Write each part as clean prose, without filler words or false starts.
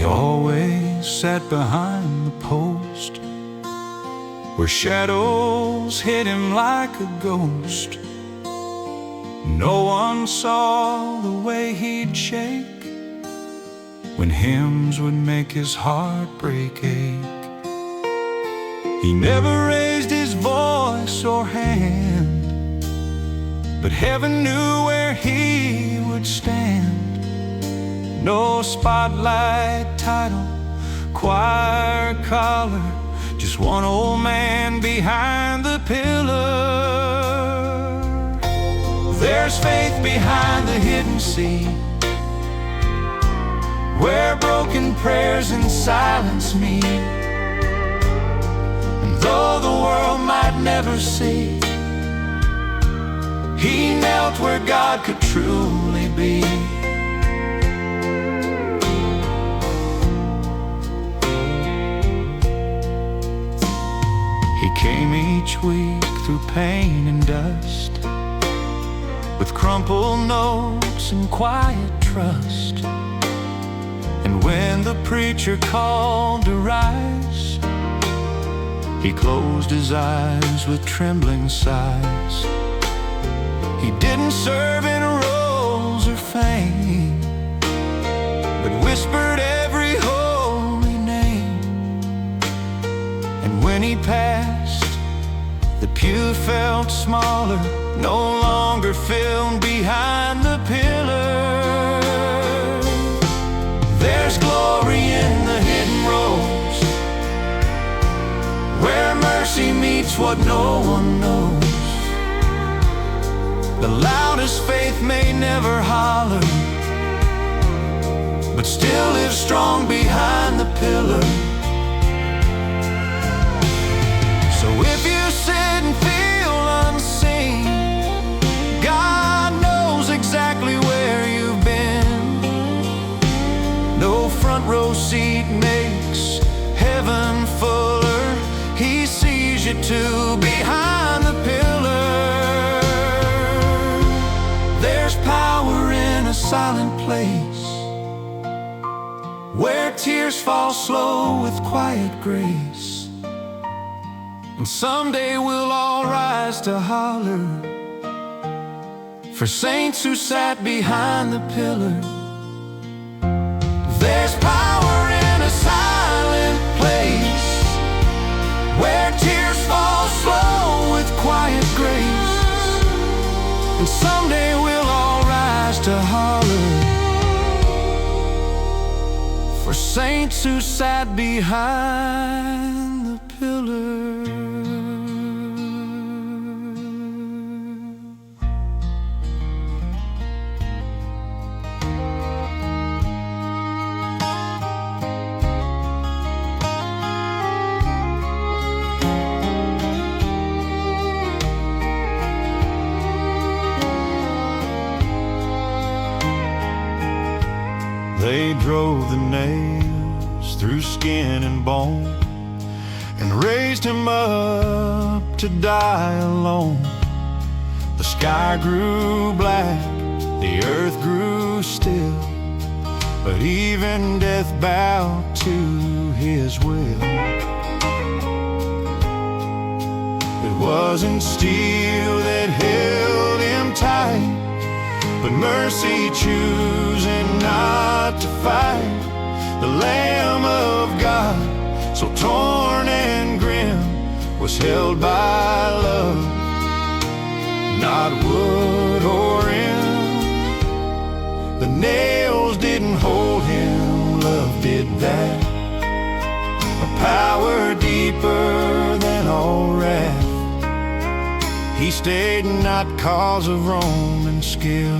He always sat behind the post, where shadows hid him like a ghost. No one saw the way he'd shake when hymns would make his heartbreak ache. He never raised his voice or hand, but heaven knew where he would stand. No spotlight, title, choir collar, just one old man behind the pillar. There's faith behind the hidden sea, where broken prayers and silence meet. And though the world might never see, he knelt where God could truly be. He came each week through pain and dust, with crumpled notes and quiet trust. And when the preacher called to rise, he closed his eyes with trembling sighs. He didn't serve in roles or fame, but whispered every holy name. And when he passed, the pew felt smaller, no longer filled behind the pillar. There's glory in the hidden rows, where mercy meets what no one knows. The loudest faith may never holler, but still lives strong behind the pillar. So if you sit and feel unseen, God knows exactly where you've been. No front row seat makes heaven fuller. He sees you too behind the pillar. There's power in a silent place, where tears fall slow with quiet grace. And someday we'll all rise to holler for saints who sat behind the pillar. There's power in a silent place, where tears fall slow with quiet grace. And someday we'll all rise to holler for saints who sat behind the pillar. They drove the nails through skin and bone and raised him up to die alone. The sky grew black, the earth grew still, but even death bowed to his will. It wasn't steel that held him tight, but mercy choosing not to fight. The Lamb of God, so torn and grim, was held by love, not wood or end. The nails didn't hold him, love did that. A power deeper than all wrath. He stayed not cause of Roman skill,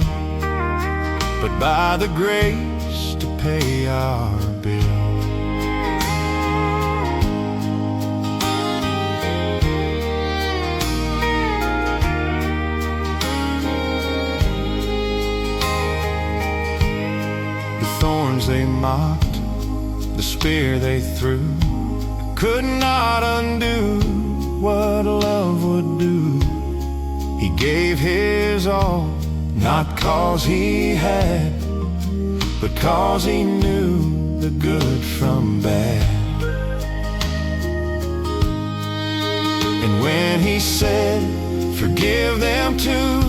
but by the grace to pay our bill. The thorns they mocked, the spear they threw, could not undo what love would do. He gave his all, not cause he had, but cause he knew the good from bad. And when he said, forgive them too,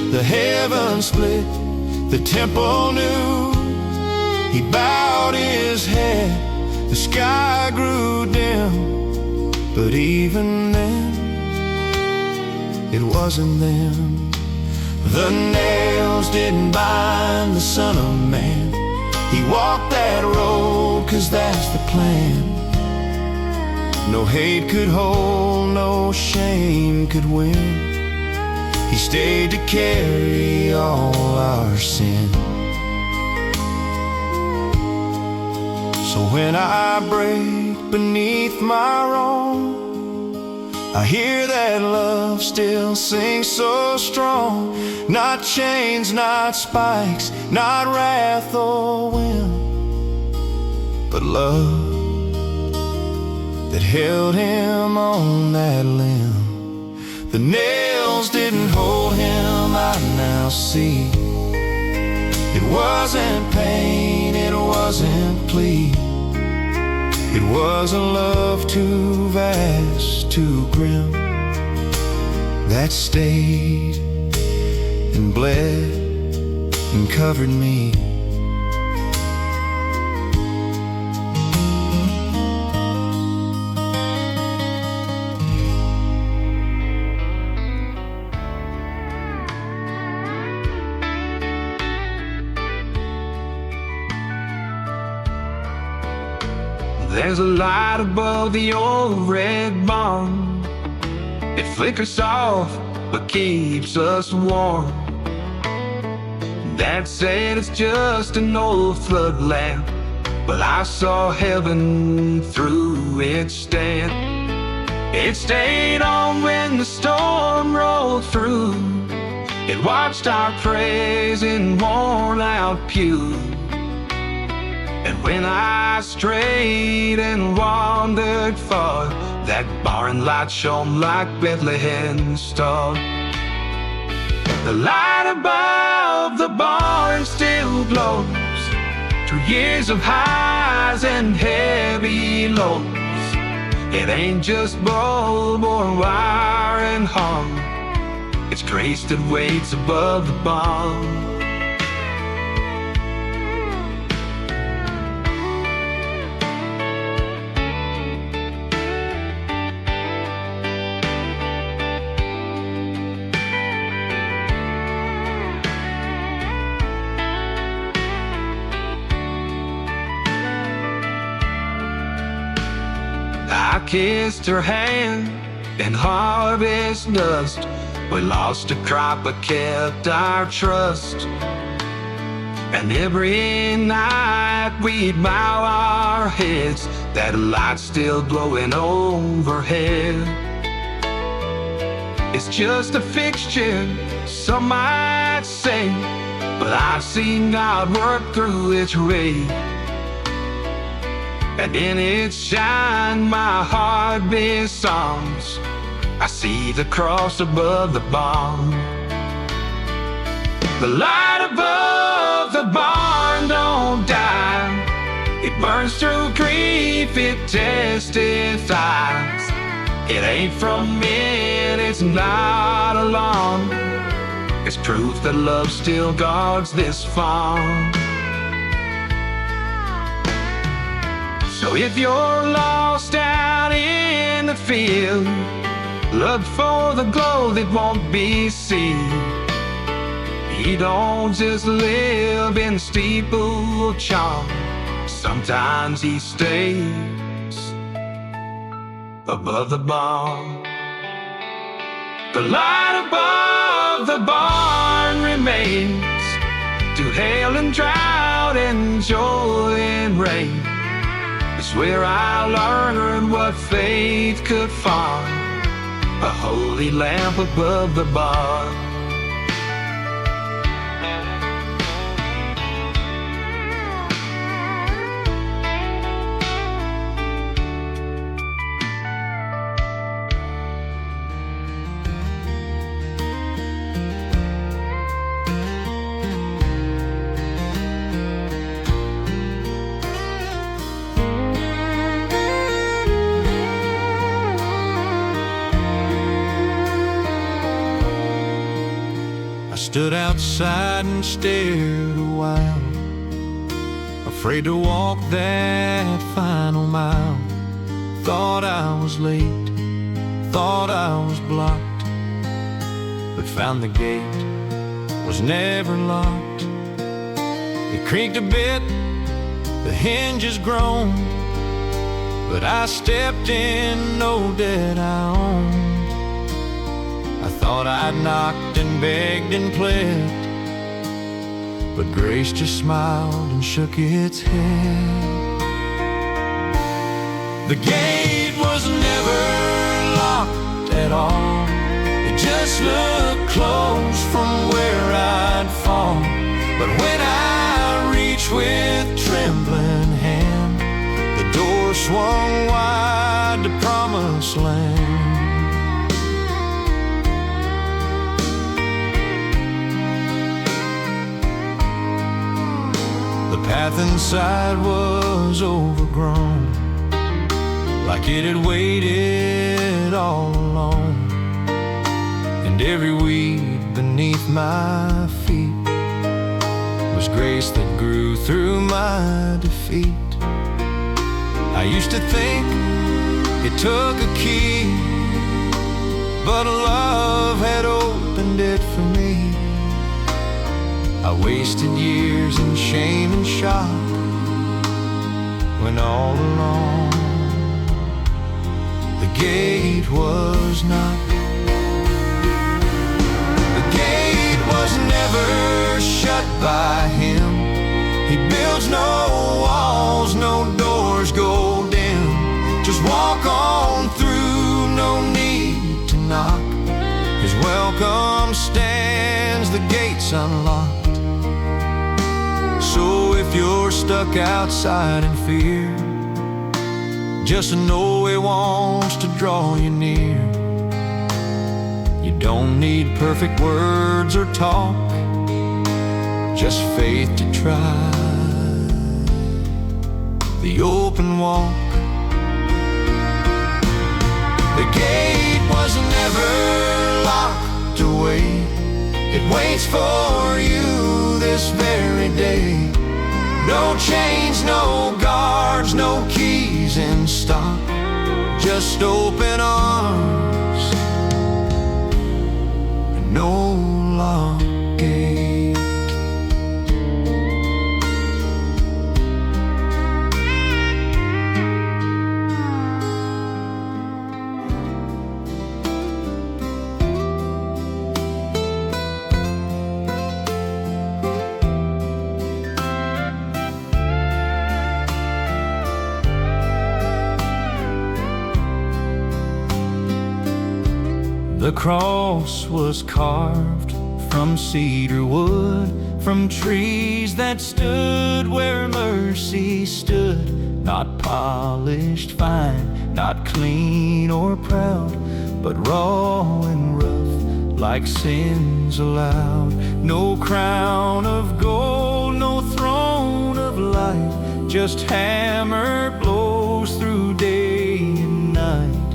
the heavens split, the temple knew. He bowed his head, the sky grew dim, but even then, it wasn't them. The nails didn't bind the Son of Man. He walked that road 'cause that's the plan. No hate could hold, no shame could win. He stayed to carry all our sin. So when I break beneath my wrong, I hear that love still sings so strong. Not chains, not spikes, not wrath or wind, but love that held him on that limb. The nails didn't hold him, I now see. It wasn't pain, it wasn't plea. It was a love too vast, too grim, that stayed and bled and covered me. There's a light above the old red barn. It flickers soft, but keeps us warm. Dad said it's just an old flood lamp, but I saw heaven through its stand. It stayed on when the storm rolled through. It watched our praise in worn-out pew. And when I strayed and wandered far, that barn light shone like Bethlehem's star. The light above the barn still glows through years of highs and heavy lows. It ain't just bulb or wire and hung, it's grace that waits above the barn. I kissed her hand in harvest dust. We lost a crop but kept our trust. And every night we'd bow our heads, that light still glowing overhead. It's just a fixture, some might say, but I've seen God work through its ray. And in its shine my heart beats songs. I see the cross above the barn. The light above the barn don't die. It burns through grief, it testifies. It ain't from men, it's not alone. It's proof that love still guards this farm. So if you're lost out in the field, look for the glow that won't be seen. He don't just live in steeple charm, sometimes he stays above the barn. The light above the barn remains to hail and drought and joy and rain. It's where I learned what faith could find, a holy lamp above the barn. stood outside and stared a while, afraid to walk that final mile. Thought I was late, thought I was blocked, but found the gate was never locked. It creaked a bit, the hinges groaned, but I stepped in, no debt I owned. I thought I'd knocked and begged and pled, but grace just smiled and shook its head. The gate was never locked at all. It just looked closed from where I'd fall. But when I reached with trembling hand, the door swung wide to promised land. The path inside was overgrown, like it had waited all along, and every weed beneath my feet was grace that grew through my defeat. I used to think it took a key, but love had opened it for me. I wasted years in shame and shock, when all along the gate was not. The gate was never shut by him. He builds no walls, no doors go dim. Just walk on through, no need to knock. His welcome stands, the gate's unlocked. So if you're stuck outside in fear, just know He wants to draw you near. You don't need perfect words or talk, just faith to try the open walk. The gate was never locked away. It waits for you this very day. No chains, no guards, no keys in stock, just open arms and no locked gate. The cross was carved from cedar wood, from trees that stood where mercy stood. Not polished fine, not clean or proud, but raw and rough, like sins allowed. No crown of gold, no throne of light, just hammer blows through day and night.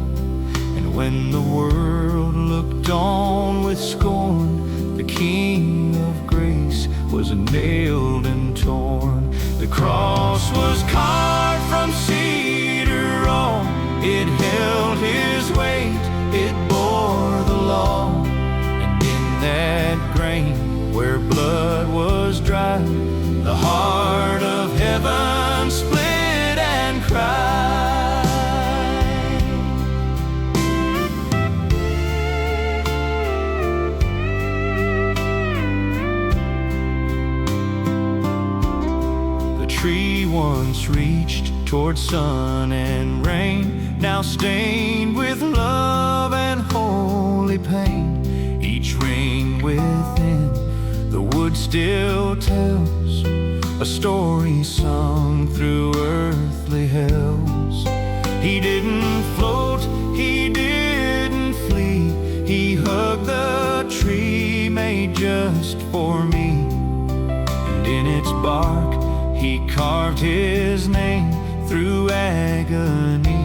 And when the world looked on with scorn, the King of grace was nailed and torn. The cross was carved from cedar raw. It held His weight, it bore the law. And in that grain where blood was dry, the heart of heaven split and cried. Tree once reached toward sun and rain, now stained with love and holy pain. Each ring within the wood still tells a story sung through earthly hells. He didn't float, He didn't flee, He hugged the tree made just for me. And in its bark He carved His name, through agony,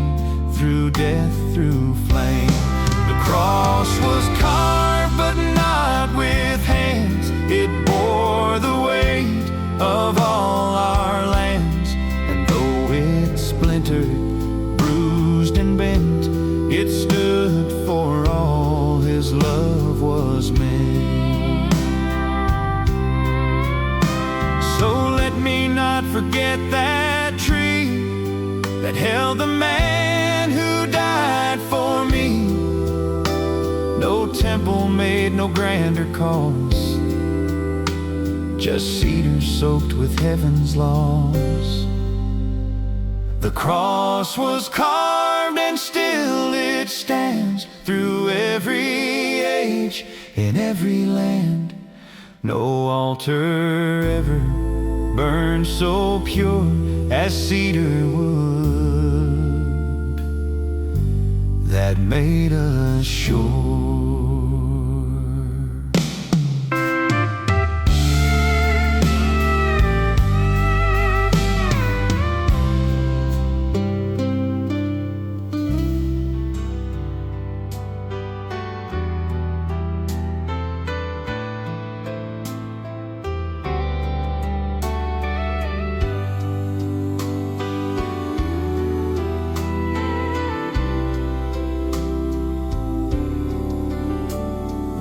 through death, through flame. The cross was carved, but not with hands. at that tree that held the man who died for me. No temple made no grander cause, just cedars soaked with heaven's laws. The cross was carved and still it stands through every age, in every land. No altar ever burned so pure as cedar wood that made us sure.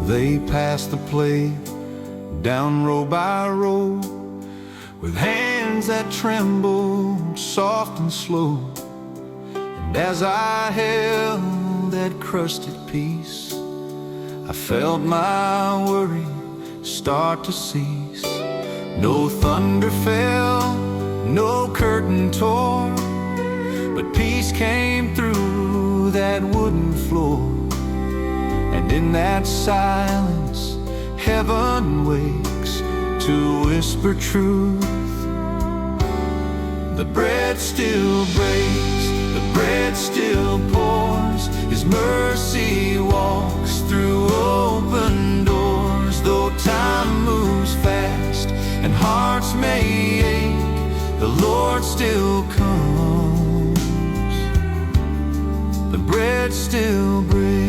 They passed the plate down row by row, with hands that trembled soft and slow. And as I held that crusted piece, I felt my worry start to cease. No thunder fell, no curtain tore, but peace came through that wooden floor. And in that silence, heaven wakes to whisper truth. The bread still breaks, the bread still pours. His mercy walks through open doors. Though time moves fast and hearts may ache, the Lord still comes. The bread still breaks.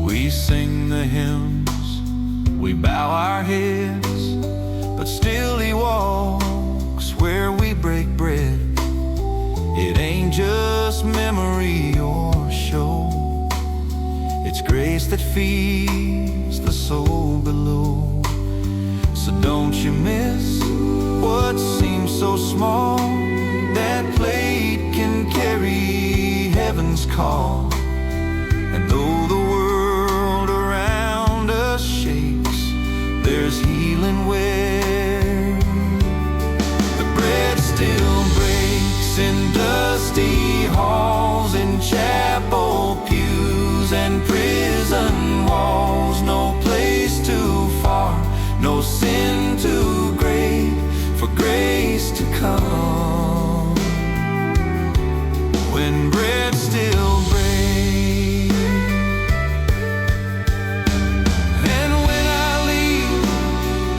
We sing the hymns, we bow our heads, but still He walks where we break bread. It ain't just memory or show, it's grace that feeds the soul below. So don't you miss what seems so small. That plate can carry heaven's call. And though the world around us shakes, there's healing where the bread still breaks. In dusty halls, in chapel pews and prison walls, no place too far, no sin too great for grace to come. When bread still breaks, and when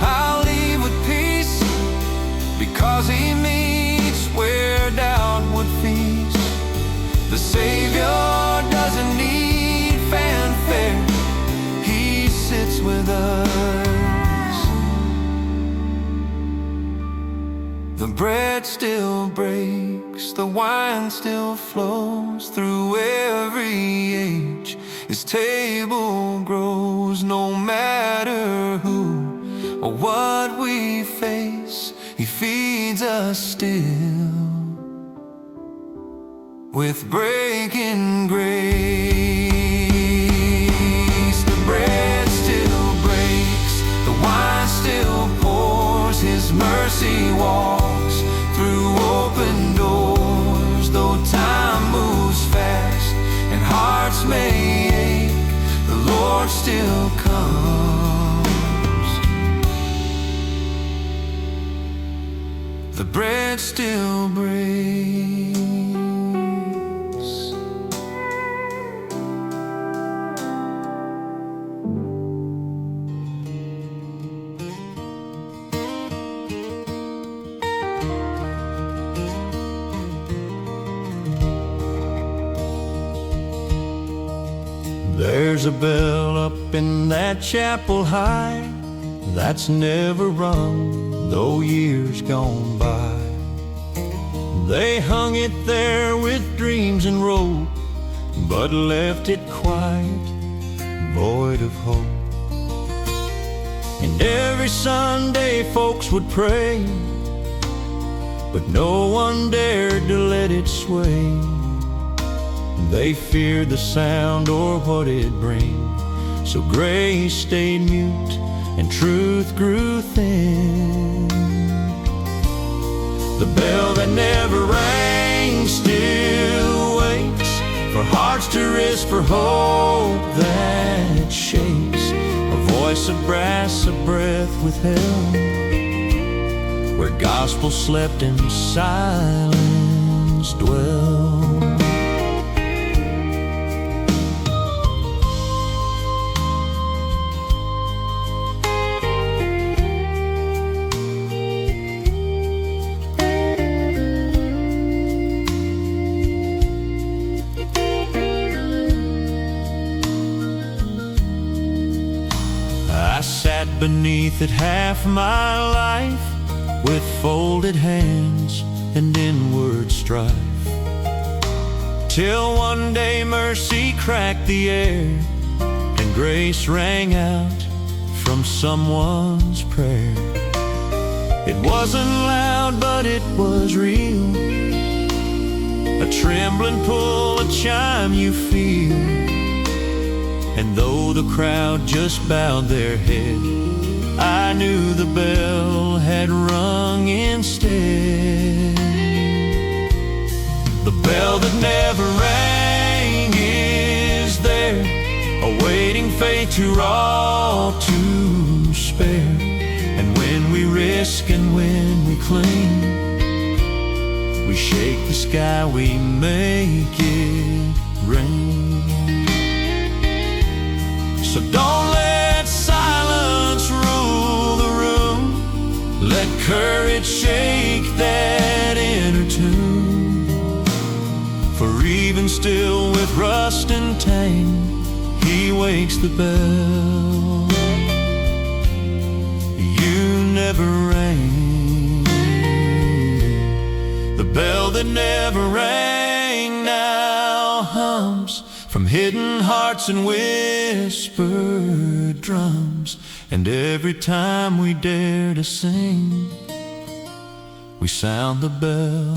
I'll leave with peace, because He meets where doubt would feast. The Savior doesn't need fanfare, He sits with us. The bread still breaks, the wine still flows through every age. His table grows no matter who or what we face. He feeds us still with breaking grace. The bread still breaks, the wine still pours. His mercy walks through open doors. Though time moves fast and hearts may ache, the Lord still comes. The bread still breaks. There's a bell up in that chapel high that's never rung, though years gone by. They hung it there with dreams and rope, but left it quiet void of hope. And every Sunday folks would pray, but no one dared to let it sway. They feared the sound or what it'd bring, so grace stayed mute and truth grew thin. The bell that never rang still waits for hearts to risk for hope that shakes. A voice of brass, a breath withheld, where gospel slept and silence dwelled. I sat beneath it half my life, with folded hands and inward strife, till one day mercy cracked the air and grace rang out from someone's prayer. It wasn't loud, but it was real, a trembling pull, a chime you feel. And though the crowd just bowed their head, I knew the bell had rung instead. The bell that never rang is there, awaiting faith to all to spare. And when we risk and when we cling, we shake the sky, we make it rain. So don't let silence rule the room, let courage shake that inner tune. For even still with rust and tang, he wakes the bell. You never rang, the bell that never rang now hums from hidden hearts and whispered drums. And every time we dare to sing, we sound the bell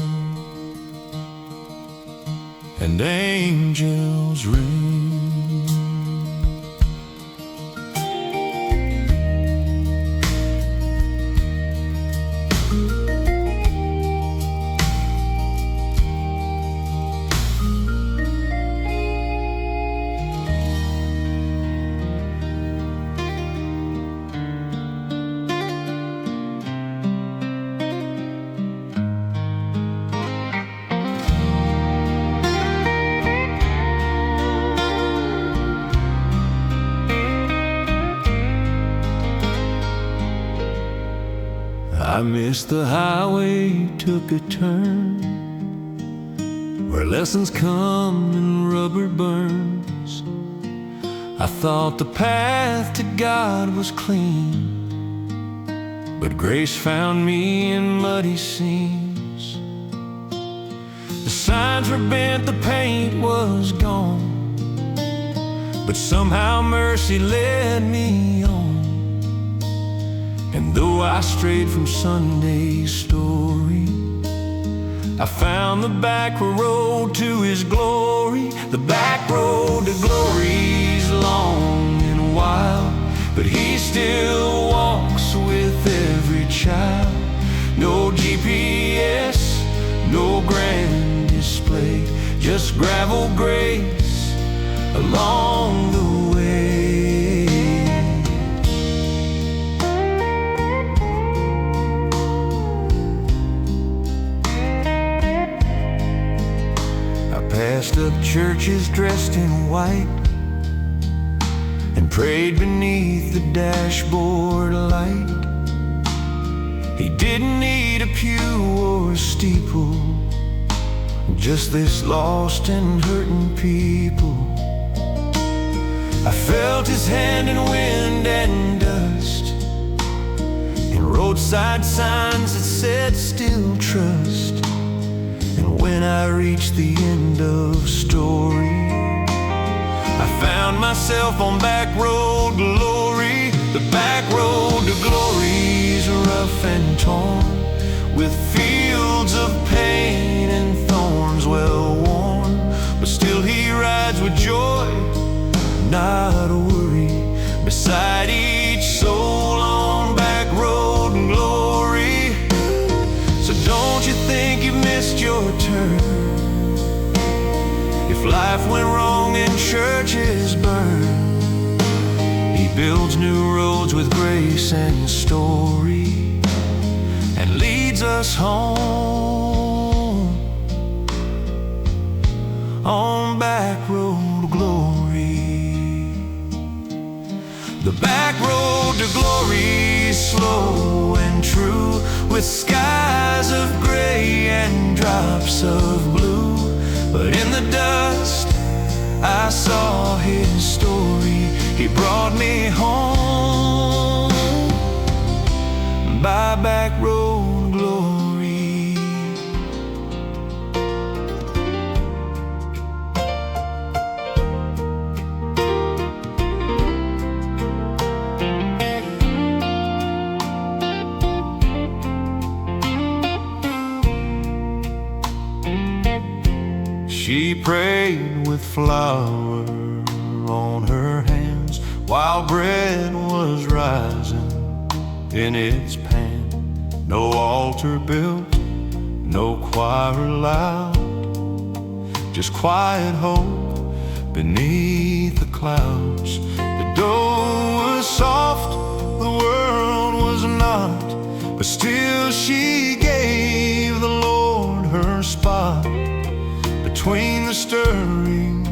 and angels ring. I missed the highway, took a turn where lessons come and rubber burns. I thought the path to God was clean, but grace found me in muddy seams. The signs were bent, the paint was gone, but somehow mercy led me on. And though I strayed from Sunday's story, I found the back road to His glory. The back road to glory's long and wild, but He still walks with every child. No GPS, no grand display, just gravel grace along the way. Passed up churches dressed in white and prayed beneath the dashboard light. He didn't need a pew or a steeple, just this lost and hurting people. I felt His hand in wind and dust, and roadside signs that said still trust. And when I reached the end of story, I found myself on back road glory. The back road to glory's rough and torn, with fields of pain and thorns well worn. But still he rides with joy, not a worry, beside each soul on back road and glory. So don't you think you've missed your turn, if life went wrong and churches burn. He builds new roads with grace and story, and leads us home on back road to glory. The back road to glory is slow and true, with skies of gray and drops of blue. But in the dust I saw his story. He brought me home by back road glory. She prayed with flour on her hands, while bread was rising in its pan. No altar built, no choir loud, just quiet hope beneath the clouds. The dough was soft, the world was not, but still she gave the Lord her spot. Between the stirring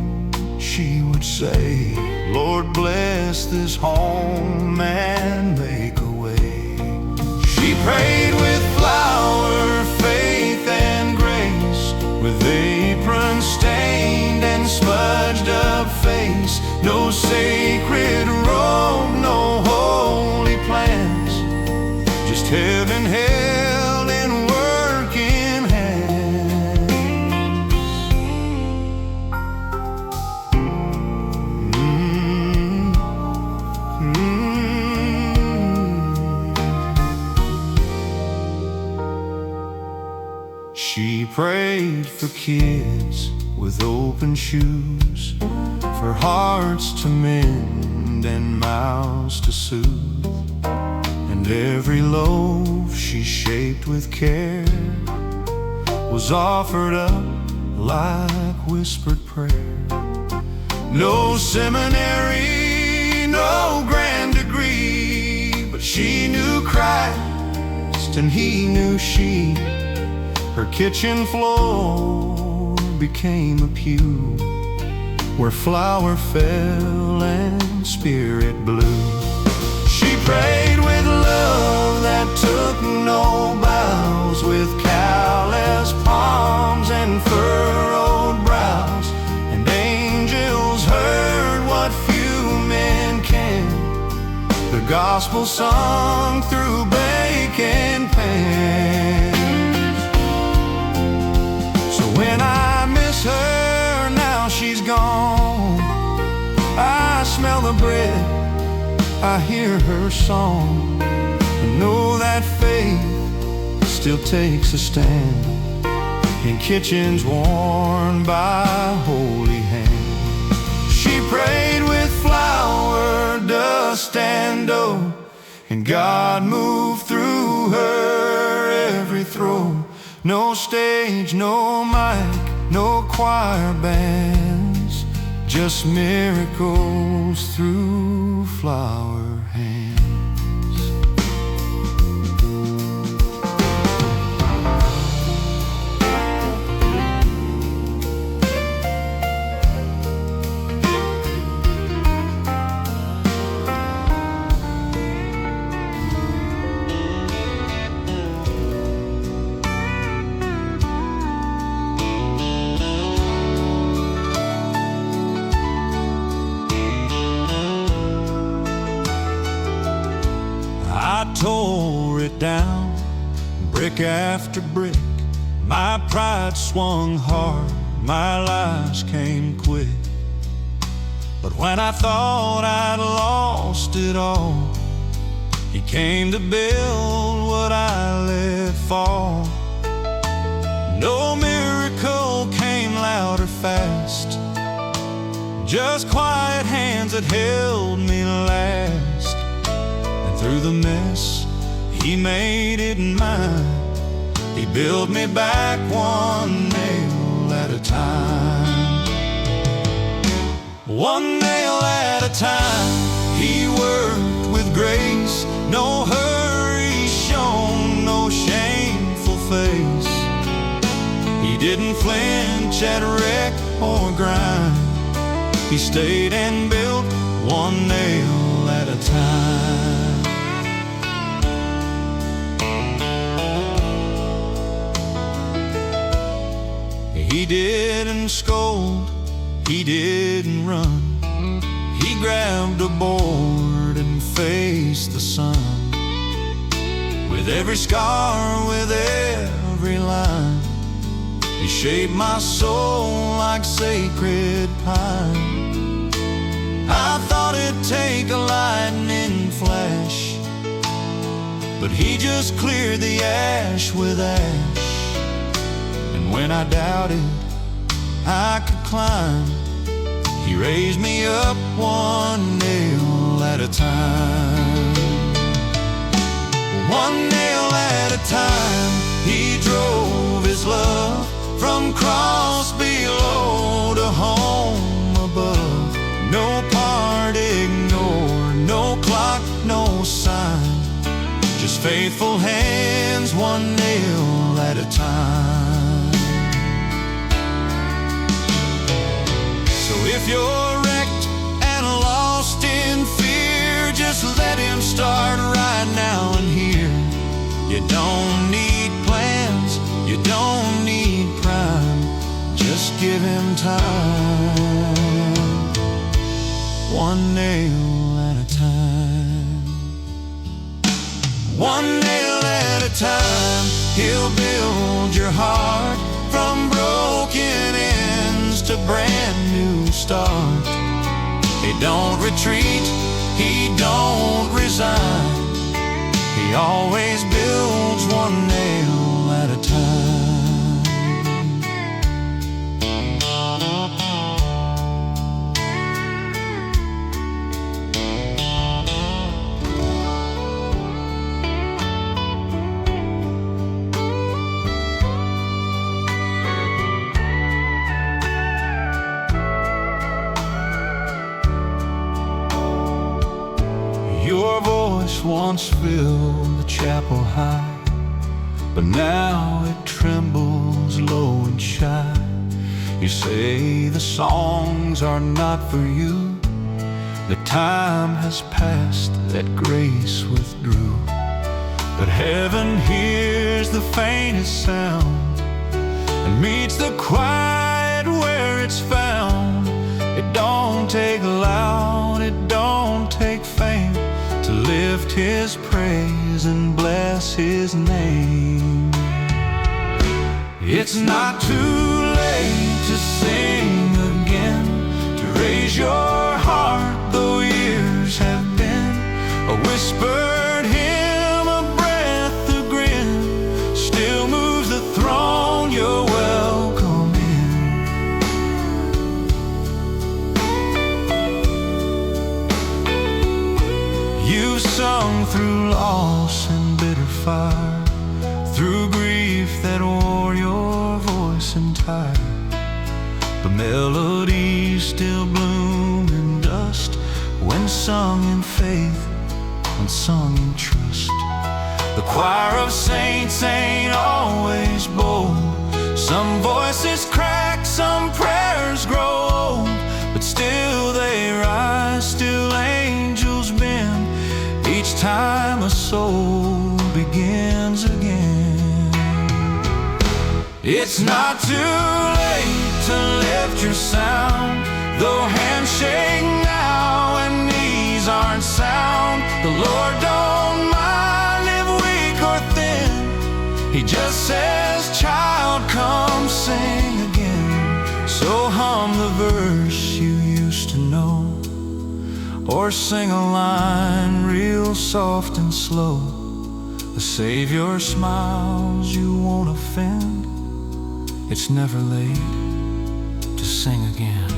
she would say, Lord, bless this home and make a way. She prayed with flour, faith and grace, with apron stained and smudged up face. No sacred robe, no holy plans, just heaven held in working hands. She prayed for kids with open shoes, for hearts to mend and mouths to soothe. And every loaf she shaped with care was offered up like whispered prayer. No seminary, no grand degree, but she knew Christ and he knew she. Her kitchen floor became a pew, where flower fell and spirit blew. She prayed with love that took no bows, with callous palms and furrowed brows. And angels heard what few men can, the gospel sung through baking pans. When I miss her, now she's gone, I smell the bread, I hear her song. I know that faith still takes a stand in kitchens worn by holy hands. She prayed with flour, dust and dough, and God moved through her every throw. No stage, no mic, no choir bands, just miracles through flower hands. I tore it down, brick after brick. My pride swung hard, my lies came quick. But when I thought I'd lost it all, He came to build what I let fall. No miracle came loud or fast, just quiet hands that held me last. And through the mess, He made it mine. He built me back one nail at a time. One nail at a time, He worked with grace. No hurry shown, no shameful face. He didn't flinch at wreck or grind. He stayed and built one nail at a time. He didn't scold, He didn't run. He grabbed a board and faced the sun. With every scar, with every line, He shaped my soul like sacred pine. I thought it'd take a lightning flash, but He just cleared the ash with ash. And when I doubted I could climb, He raised me up one nail at a time. One nail at a time, He drove His love from cross below to home above. No part ignored, no clock, no sign, just faithful hands, one nail at a time. So if you're wrecked and lost in fear, just let Him start right now and here. You don't need plans, you don't need prime, just give Him time. One nail at a time. One nail at a time, He'll build your heart from broken ends to brand new start. He don't retreat, He don't resign. He always builds one nail at a time. Your voice once filled the chapel high, but now it trembles low and shy. You say the songs are not for you, the time has passed that grace withdrew. But heaven hears the faintest sound and meets the quiet where it's found. It don't take loud, it don't take fame to lift His praise and bless His name. It's not too late to sing again, to raise your heart though years have been. A whispered hymn, a breath, a grin, still moves the throne. You're welcome in. You've sung through loss and bitter fire, through grief that wore your voice entire. The melodies still bloom in dust when sung in faith, when sung in trust. The choir of saints ain't always bold. Some voices crack, some prayers grow old, but still they rise, still angels bend each time a soul begins again. It's not too late to lift your sound, though hands shake now and knees aren't sound. The Lord don't mind if weak or thin, He just says, child, come sing again. So hum the verse you used to know, or sing a line real soft and slow. The Savior smiles, you won't offend. It's never late to sing again.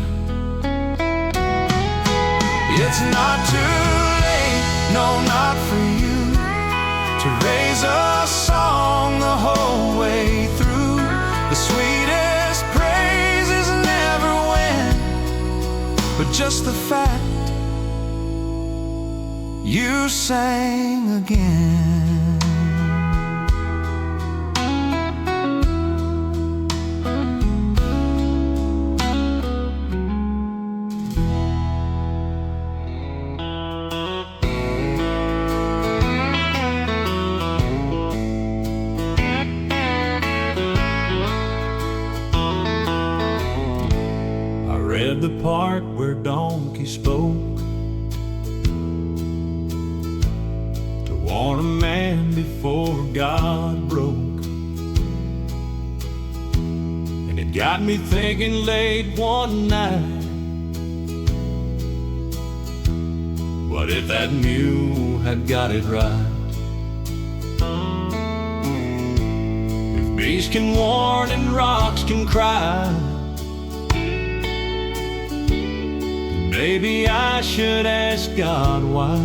It's not too late, no, not for you, to raise a song the whole way through. The sweetest praises never win, but just the fact you sang again. Read the part where Donkey spoke to warn a man before God broke. And it got me thinking late one night, what if that mule had got it right? If beasts can warn and rocks can cry, maybe I should ask God why.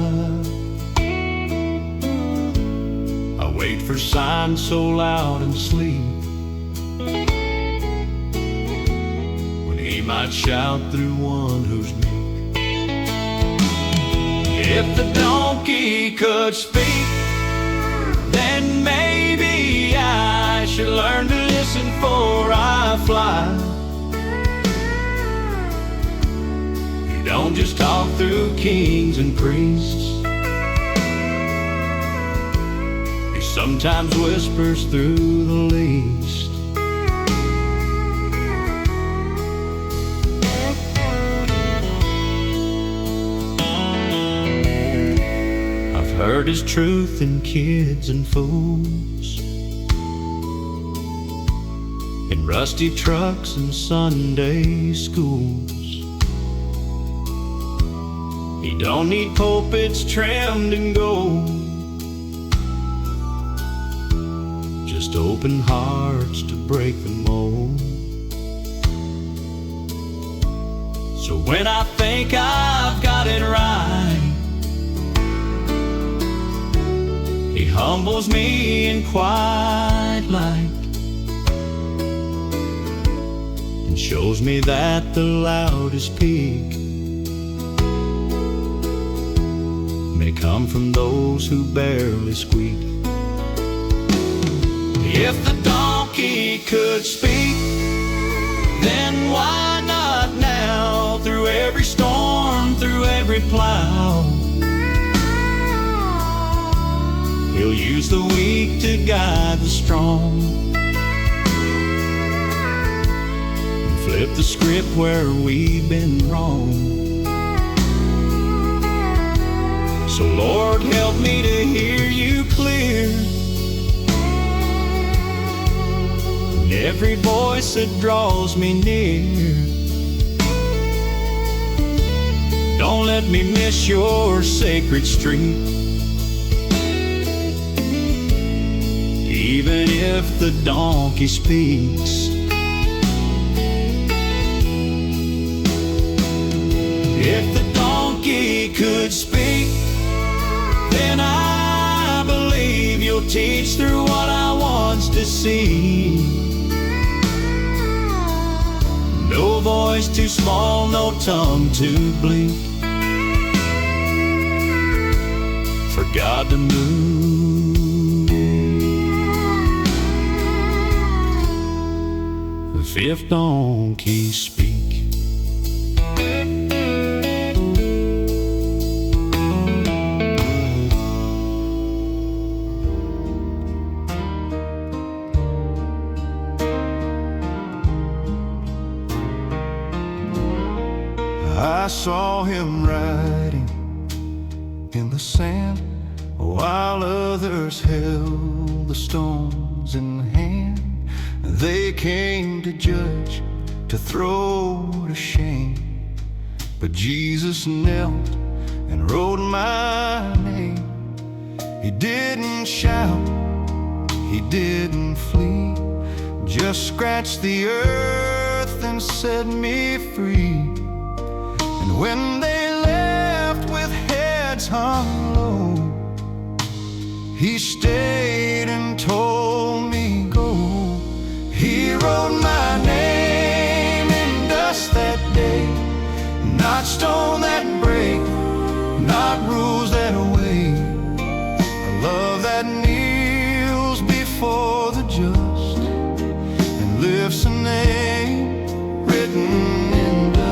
I wait for signs so loud and sleep, when He might shout through one who's meek. If the donkey could speak, then maybe I should learn to listen before I fly. Don't just talk through kings and priests, He sometimes whispers through the least. I've heard His truth in kids and fools, in rusty trucks and Sunday schools. He don't need pulpits trimmed in gold, just open hearts to break the mold. So when I think I've got it right, He humbles me in quiet light, and shows me that the loudest peak may come from those who barely squeak. If the donkey could speak, then why not now? Through every storm, through every plow, He'll use the weak to guide the strong, and flip the script where we've been wrong. So Lord, help me to hear You clear, in every voice that draws me near. Don't let me miss Your sacred street, even if the donkey speaks. If the donkey could speak, then I believe You'll teach through what I once to see. No voice too small, no tongue too bleak, for God to move. If donkeys speak. I saw Him writing in the sand, while others held the stones in hand. They came to judge, to throw to shame, but Jesus knelt and wrote my name. He didn't shout, he didn't flee, just scratched the earth and set me free. And when they left with heads hung low, he stayed and told me go. He wrote my name in dust that day, not stone that break, not rules that wait, a love that kneels before the just and lifts a name written in dust.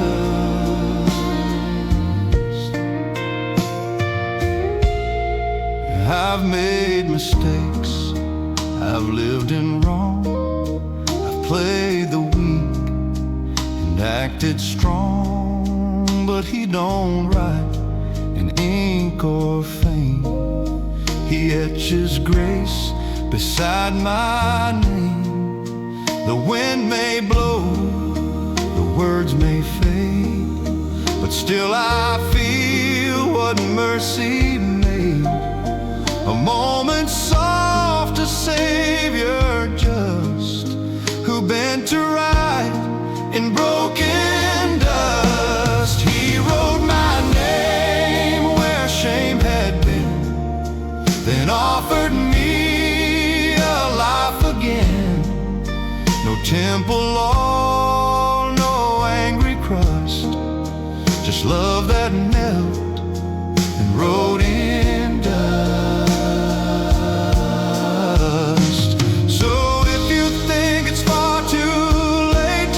I've made mistakes, I've lived in wrong, I've played the weak and acted strong, but he don't write in ink or fame. He etches grace beside my name. The wind may blow, the words may fade, but still I feel what mercy made. A moment soft, a Savior just, who bent to right in broken dust. He wrote my name where shame had been, then offered me a life again. No temple law, no angry crust, just love that knelt and wrote in dust. So if you think it's far too late,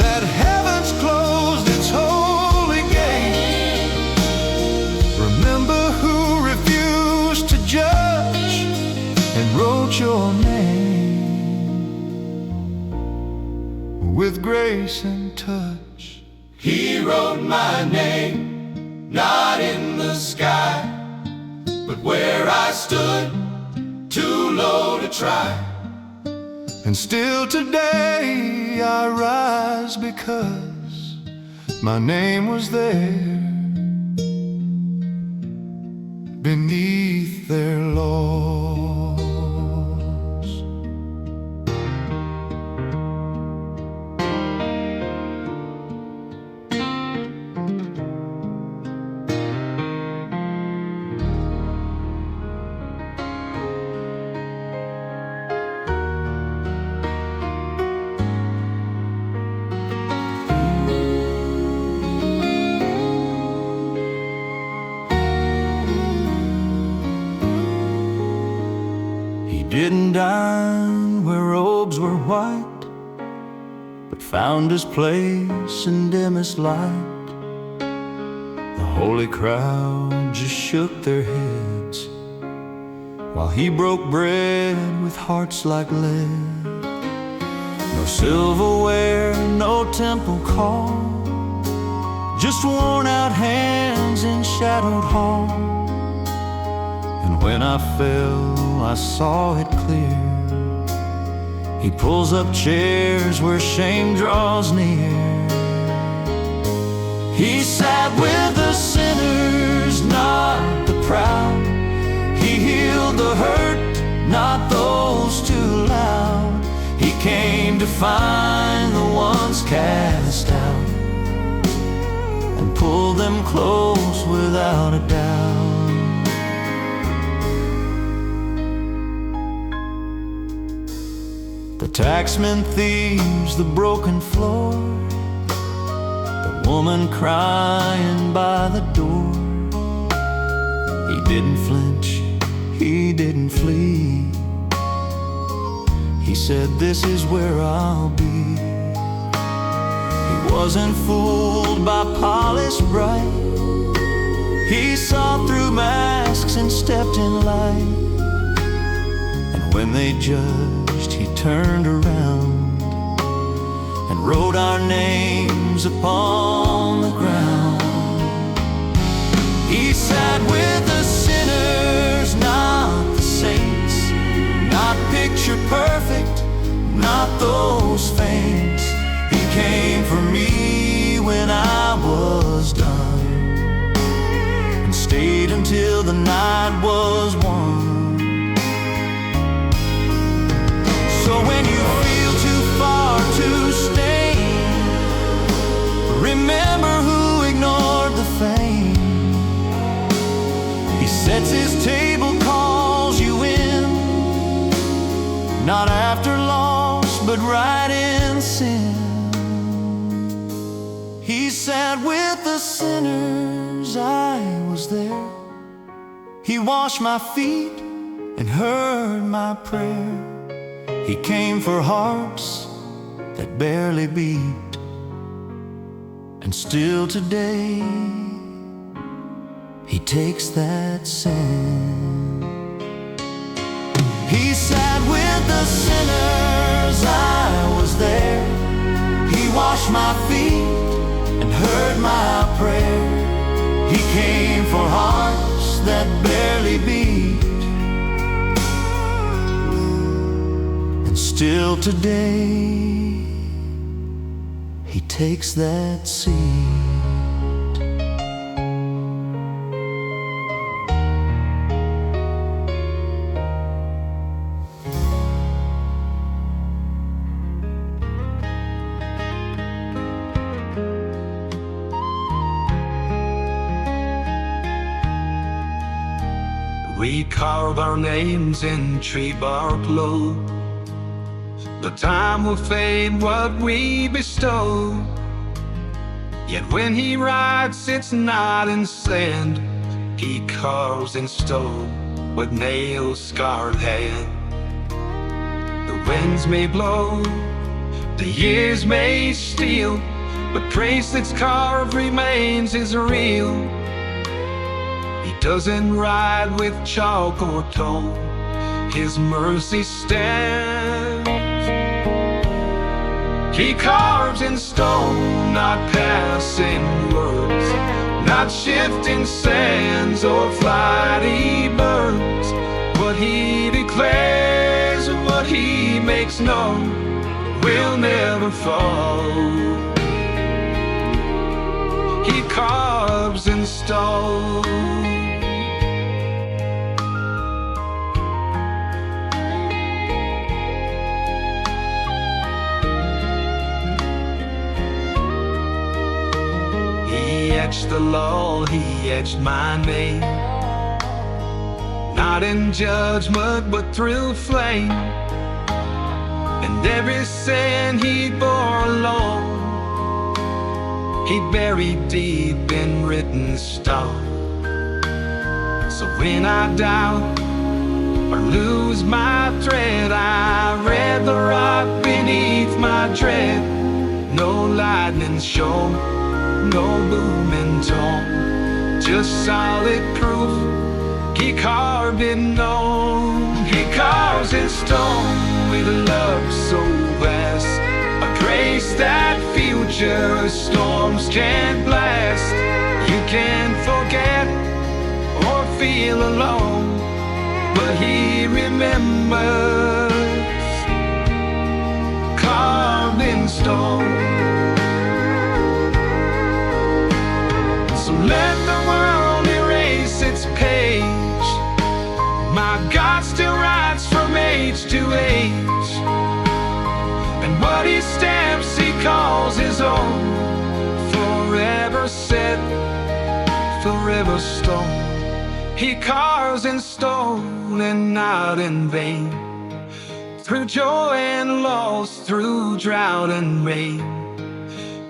that heaven's closed its holy gate, remember who refused to judge and wrote your name with grace and touch. He wrote my name, not in the sky, but where I stood, too low to try. And still today I rise because my name was there beneath their laws. Didn't dine where robes were white, but found his place in dimmest light. The holy crowd just shook their heads while he broke bread with hearts like lead. No silverware, no temple call, just worn out hands in shadowed hall. And when I fell, I saw it clear. He pulls up chairs where shame draws near. He sat with the sinners, not the proud. He healed the hurt, not those too loud. He came to find the ones cast out and pull them close without a doubt. The taxman, thieves, the broken floor, the woman crying by the door. He didn't flinch, he didn't flee. He said, "This is where I'll be." He wasn't fooled by polish bright. He saw through masks and stepped in light. And when they judged, he turned around and wrote our names upon the ground. He sat with the sinners, not the saints, not picture perfect, not those faints. He came for me when I was done, till the night was won. So when you feel too far to stay, remember who ignored the fame. He sets his table, calls you in, not after loss, but right in sin. He sat with the sinners, I was there. He washed my feet and heard my prayer. He came for hearts that barely beat, and still today He takes that sin. He sat with the sinners, I was there. He washed my feet and heard my prayer. He came for hearts that barely beat, and still today He takes that seat. We carve our names in tree bark low. The time will fade what we bestow. Yet when He writes, it's not in sand. He carves in stone with nail-scarred hand. The winds may blow, the years may steal, but grace that's carved remains is real. He doesn't write with chalk or tone, His mercy stands. He carves in stone, not passing words, not shifting sands or flighty birds. What He declares and what He makes known will never fall. He carves in stone. He etched the law, He etched my name, not in judgment but through flame. And every sin He bore alone, He buried deep in written stone. So when I doubt or lose my thread, I read the rock beneath my tread. No lightning show, no booming tone, just solid proof He carved it known. He carves in stone with a love so vast, a grace that future storms can't blast. You can't forget or feel alone, but He remembers, carved in stone. So let the world erase its page, my God still writes from age to age. And what He stamps He calls His own, forever set, forever stone. He carves in stone and not in vain, through joy and loss, through drought and rain.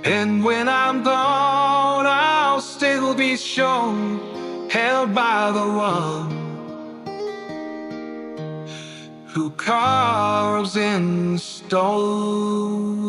And when I'm gone, I'll still be shown, held by the one who carves in stone.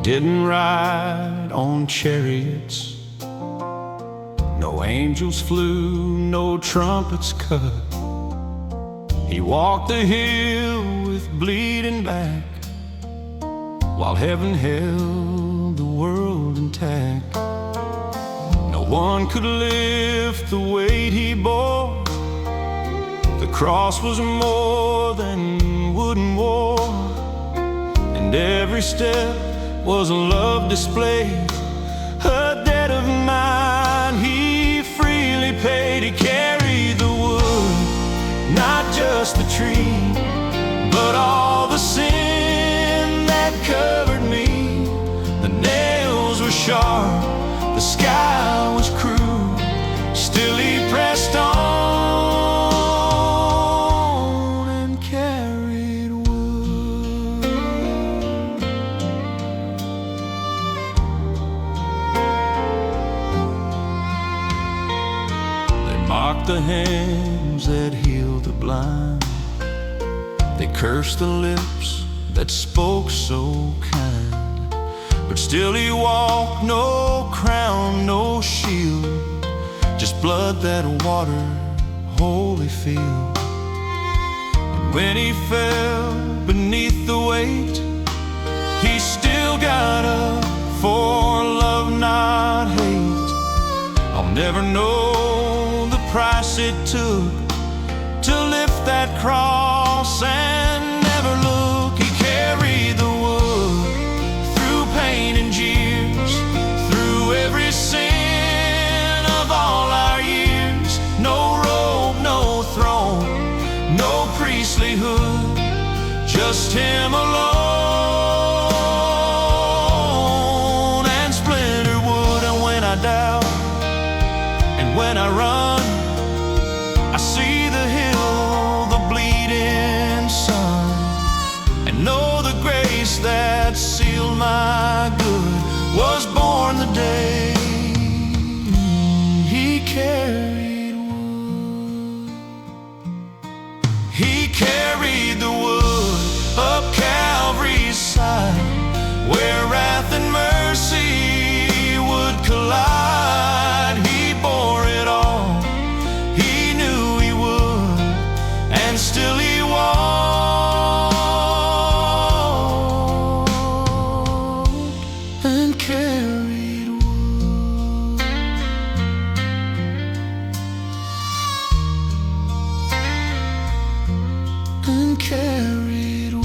Didn't ride on chariots, no angels flew, no trumpets cut. He walked the hill with bleeding back, while heaven held the world intact. No one could lift the weight he bore. The cross was more than wooden war, and every step was a love display. A debt of mine he freely paid. He carried the wood, not just the tree, but all the sin that covered me. The nails were sharp, the sky was cruel, still he pressed on and carried wood. They mocked the hands that healed the blind. They cursed the lips that spoke so kind. But still he walked, no crown, no shield, just blood that watered holy field. And when he fell beneath the weight, he still got up for love, not hate. I'll never know the price it took to lift that cross and never look. He carried the wood through pain and jeers, through every sin of all our years. No robe, no throne, no priestly hood, just him alone and splintered wood. And when I doubt and when I run, I see the hill, the bleeding sun, and know the grace that sealed my good was born the day he carried wood. He carried the wood up Calvary's side, where wrath and mercy would collide. He bore it all, he knew he would, and still he walked and carried wood. And carried wood.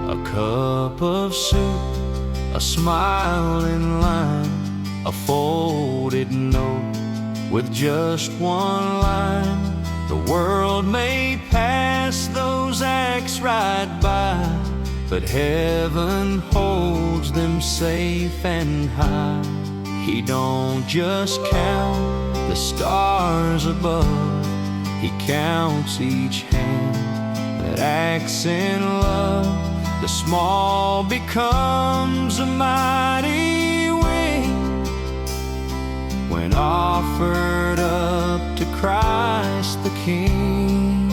A cup of soup, a smiling line, a folded note with just one line. The world may pass those acts right by, but heaven holds them safe and high. He don't just count the stars above, he counts each hand that acts in love. The small becomes a mighty wing when offered up to Christ the King.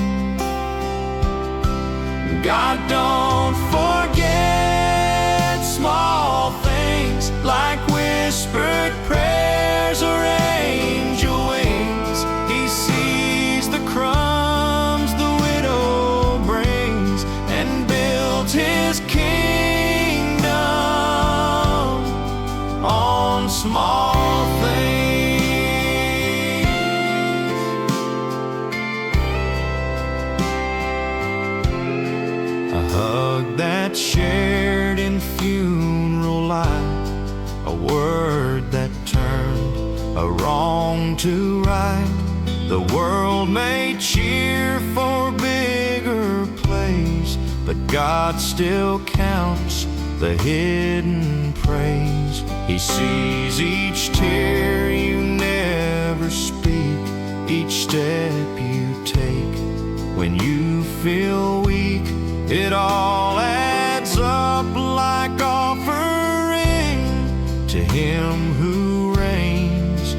God don't forget small things like whispered prayers or angel wings. He sees the crumbs the widow brings and builds his kingdom on small things. A hug that's shared in funeral light, a word that turned a wrong to right. The world may cheer for bigger plays, but God still counts the hidden praise. He sees each tear you never speak, each step you take. When you feel weak, it all adds up like offering to Him who reigns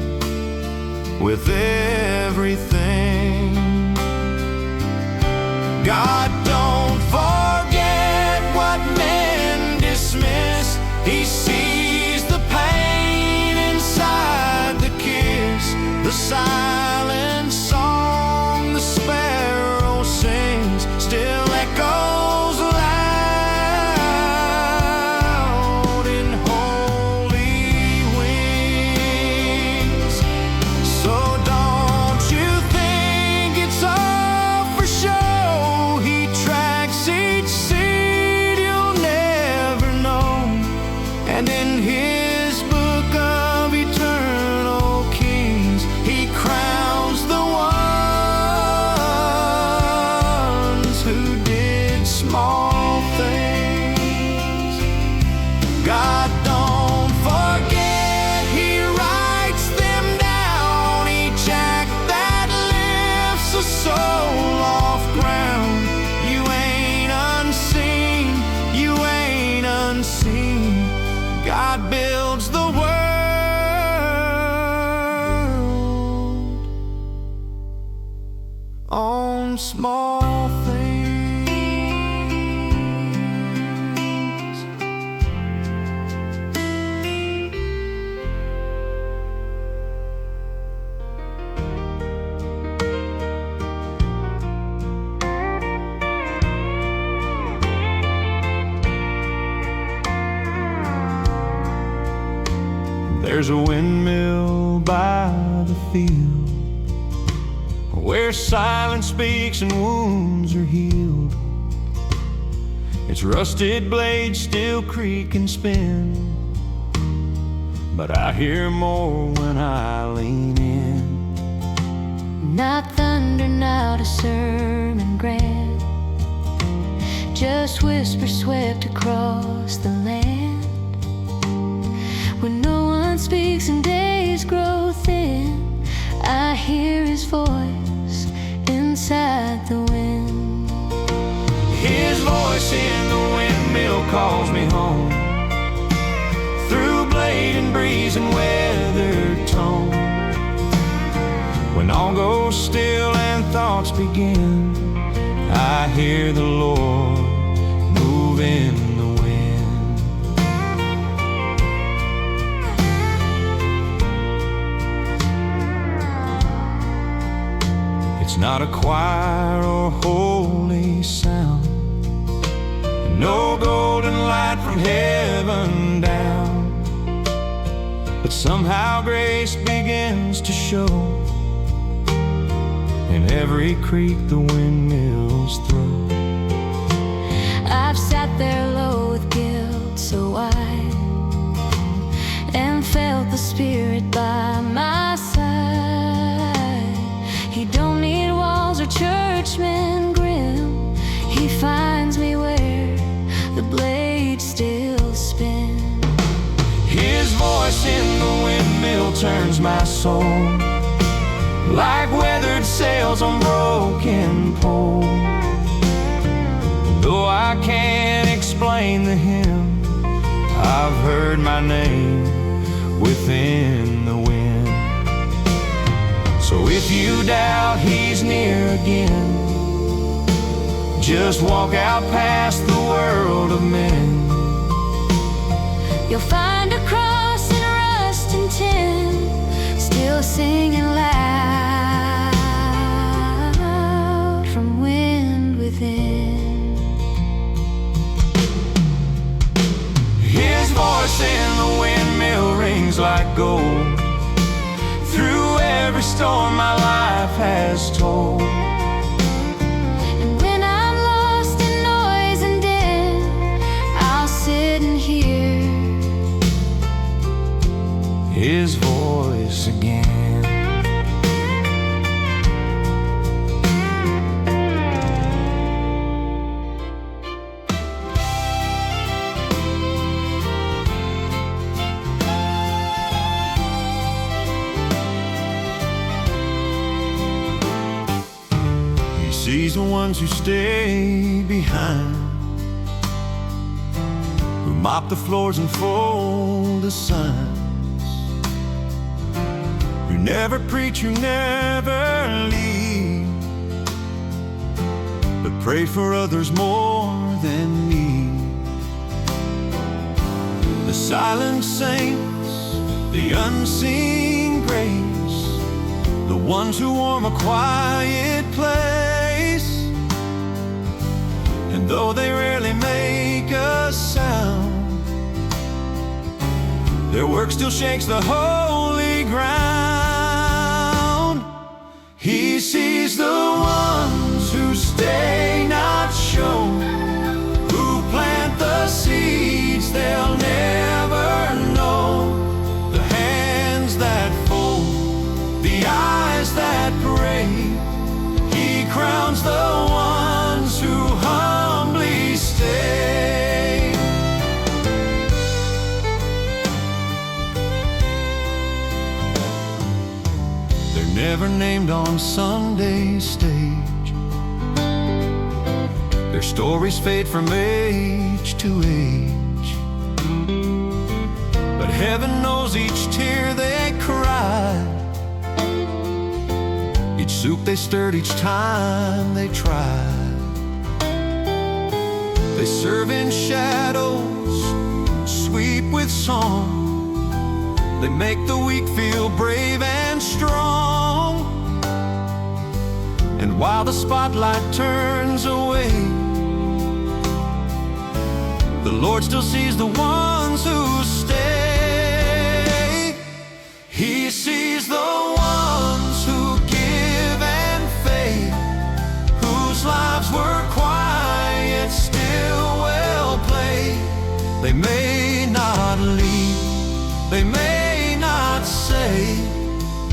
God don't forget what men dismiss. He sees the pain inside the kiss, the silent song the sparrow sings still echoes loud in holy wings. So don't you think it's all for show? He tracks each seed you'll never know, and in his book of eternal kings he crowns the ones who did small things. God don't forget, he writes them down, each act that lifts a soul off ground. You ain't unseen, you ain't unseen. God builds the world on small things. There's a windmill by the field where silence speaks and wounds are healed. Its rusted blades still creak and spin, but I hear more when I lean in. Not thunder, not a sermon grand, just whisper swept across the land. When no one speaks and days grow thin, I hear his voice inside the wind. His voice in the windmill calls me home, through blade and breeze and weathered tone. When all goes still and thoughts begin, I hear the Lord move in the wind. It's not a choir or holy sound, no golden light from heaven down, but somehow grace begins to show in every creak the windmills throw. I've sat there low with guilt so wide and felt the Spirit by my side. He don't need walls or churchmen grim, he finds me where the blades still spin. His voice in the windmill turns my soul like weathered sails on broken poles. Though I can't explain the hymn, I've heard my name within the wind. So if you doubt he's near again, just walk out past the world of men. You'll find a cross in rust and tin, still singing loud from wind within. His voice in the windmill rings like gold through every storm my life has told. And when I'm lost in noise and din, I'll sit and hear his voice again. He sees the ones who stay behind, who mop the floors and fold the signs, who never preach, who never lead, but pray for others more than me. The silent saints, the unseen grace, the ones who warm a quiet place. And though they rarely make a sound, their work still shakes the holy ground. He sees the ones who stay not shown, who plant the seeds they'll never know. The hands that fold, the eyes that pray. He crowns the ones who humbly stay. They're never named on Sunday stage. Their stories fade from age to age, but heaven knows each tear they cried, each soup they stirred, each time they tried. They serve in shadows, sweep with song. They make the weak feel brave and strong. And while the spotlight turns away, the Lord still sees the ones who stay. He sees the ones who give and fade, whose lives were quiet, still well played. They may not lead, they may not say,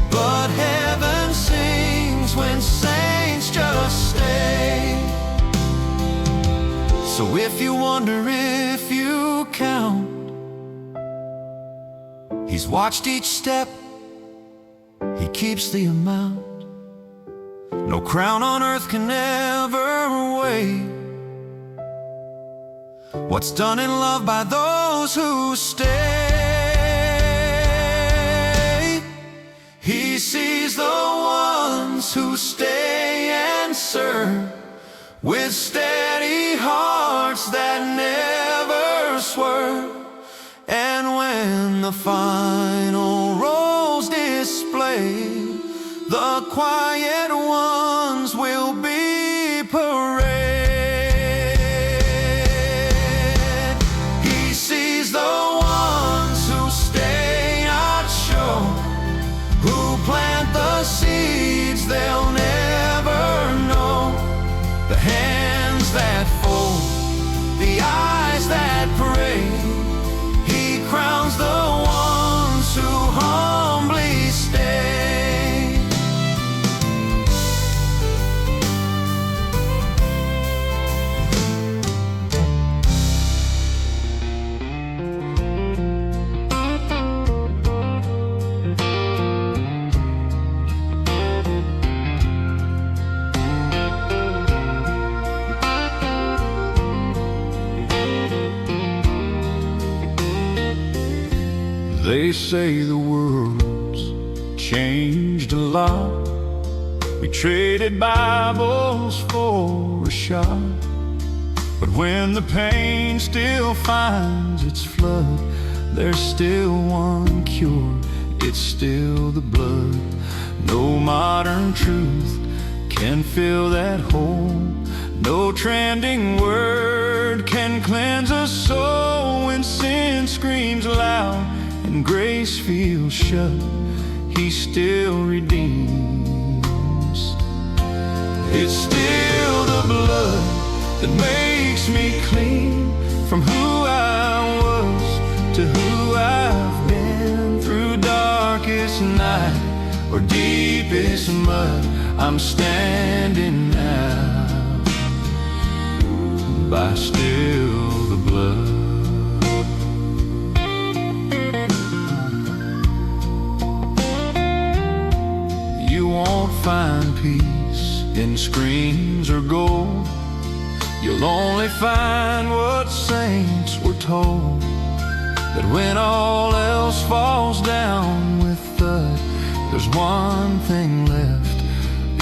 but heaven sings when saints just stay. So if you wonder if you count, He's watched each step, He keeps the amount. No crown on earth can ever weigh what's done in love by those who stay. He sees the ones who stay and serve with steady hearts that never swerve. And when the final roll's displayed, the quiet ones will be parade. He sees the ones who stay not shown, who plant the seeds they'll never know. The hands that fold, the eyes that pray. He crowns the ones who humbly stay. They say the world's changed a lot. We traded Bibles for a shot. But when the pain still finds its flood, there's still one cure, it's still the blood. No modern truth can fill that hole. No trending word can cleanse a soul. When sin screams loud and grace feels shut, He still redeems. It's still the blood that makes me clean, from who I was to who I've been. Through darkest night or deepest mud, I'm standing now by still the blood. You won't find peace in screens or gold. You'll only find what saints were told, that when all else falls down with thud, there's one thing left,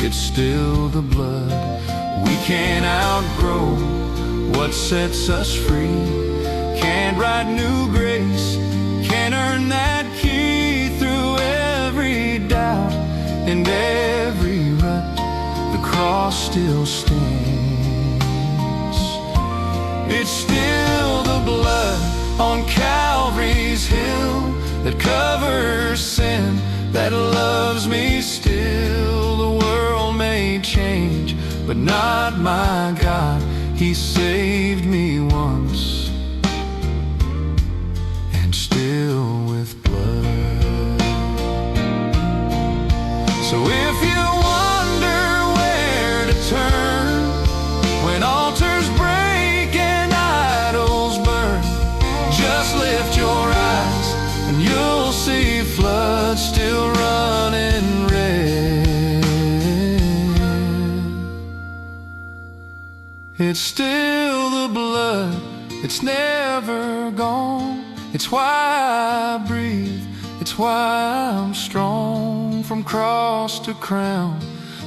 it's still the blood. We can't outgrow what sets us free. Can't write new grace, can't earn that key through every doubt and every rut. The cross still stands. It's still the blood on Calvary's hill that covers sin, that loves me still. The world may change, but not my God. He saved me once, and still with blood. So if you wonder where to turn when altars break and idols burn, just lift your eyes and you'll see floods still running red. It's still the blood, it's never gone. It's why I breathe, it's why I'm strong. From cross to crown,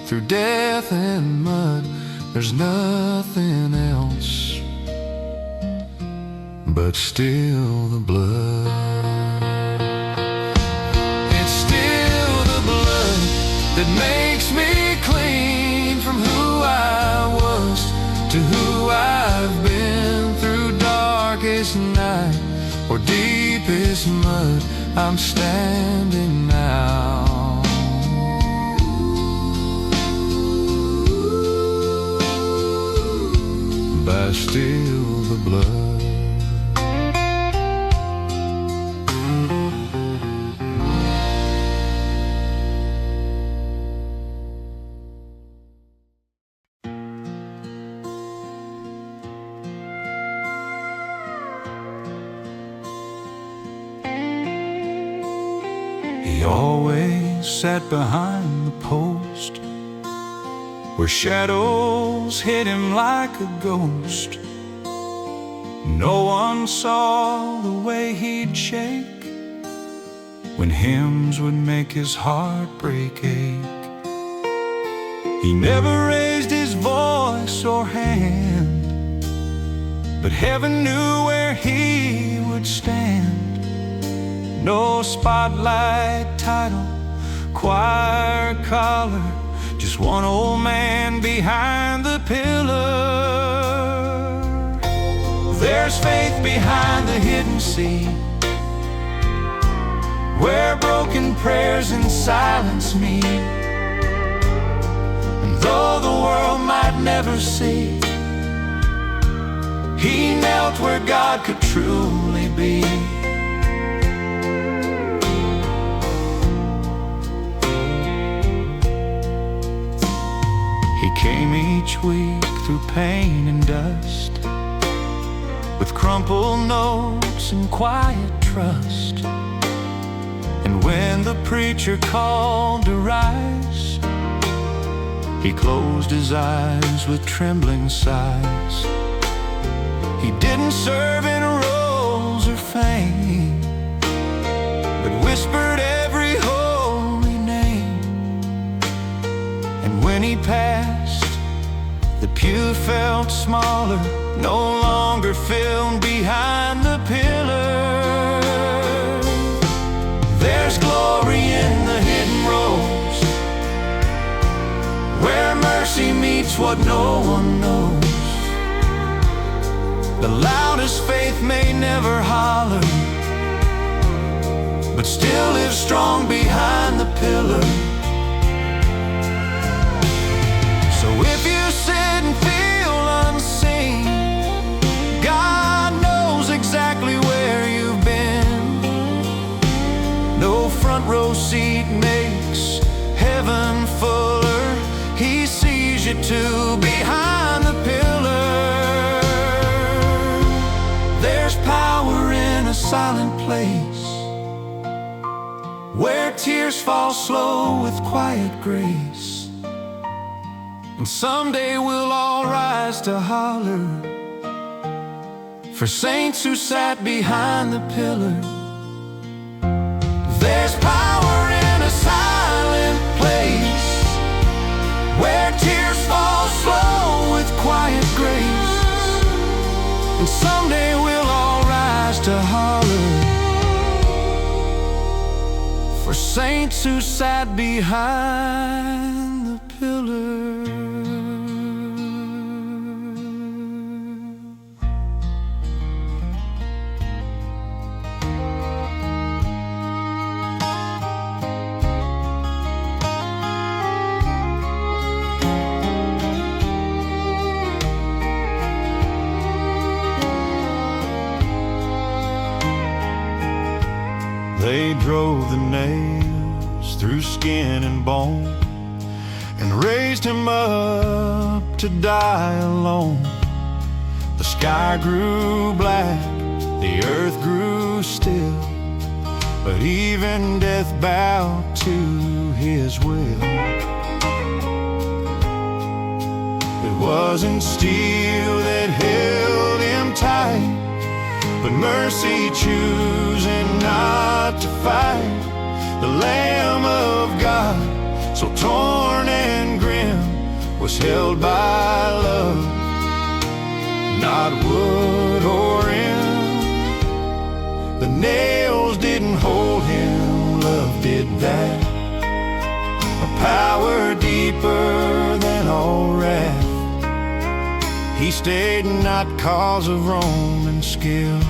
through death and mud, there's nothing else but still the blood. It's still the blood that makes me clean from who I was to who I've been. Through darkest night or deepest mud, I'm standing now by still the blood. He always sat behind the post where shadows hid him like a ghost. No one saw the way he'd shake when hymns would make his heartbreak ache. He never raised his voice or hand, but heaven knew where he would stand. No spotlight, title, choir collar, just one old man behind the pillar. There's faith behind the hidden sea, where broken prayers and silence meet. And though the world might never see, he knelt where God could truly be. He came each week through pain and dust, with crumpled notes and quiet trust. And when the preacher called to rise, he closed his eyes with trembling sighs. He didn't serve in roles or fame, but whispered every holy name. And when he passed, the pew felt smaller, no longer filled behind the pillar. There's glory in the hidden rows, where mercy meets what no one knows. The loudest faith may never holler, but still lives strong behind the pillar. So if you sit and feel unseen, God knows exactly where you've been. No front row seat makes heaven fuller. He sees you too behind the pillar. There's power in a silent place, where tears fall slow with quiet grace. And someday we'll all rise to holler for saints who sat behind the pillar. There's power in a silent place, where tears fall slow with And someday we'll all rise to holler for saints who sat behind the pillar. They drove the nails through skin and bone and raised him up to die alone. The sky grew black, the earth grew still, but even death bowed to his will. It wasn't steel that held him tight, but mercy choosing not to fight. The Lamb of God, so torn and grim, was held by love, not wood or end. The nails didn't hold him, love did that. A power deeper than all wrath. He stayed not cause of Roman skill,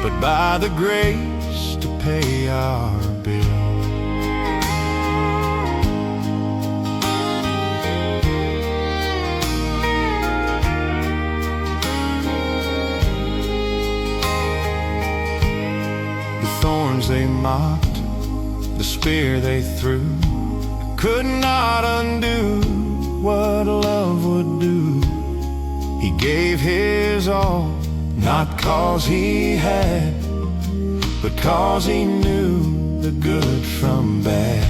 but by the grace to pay our bill. The thorns they mocked, the spear they threw, could not undo what love would do. He gave his all, not cause he had, but cause he knew the good from bad.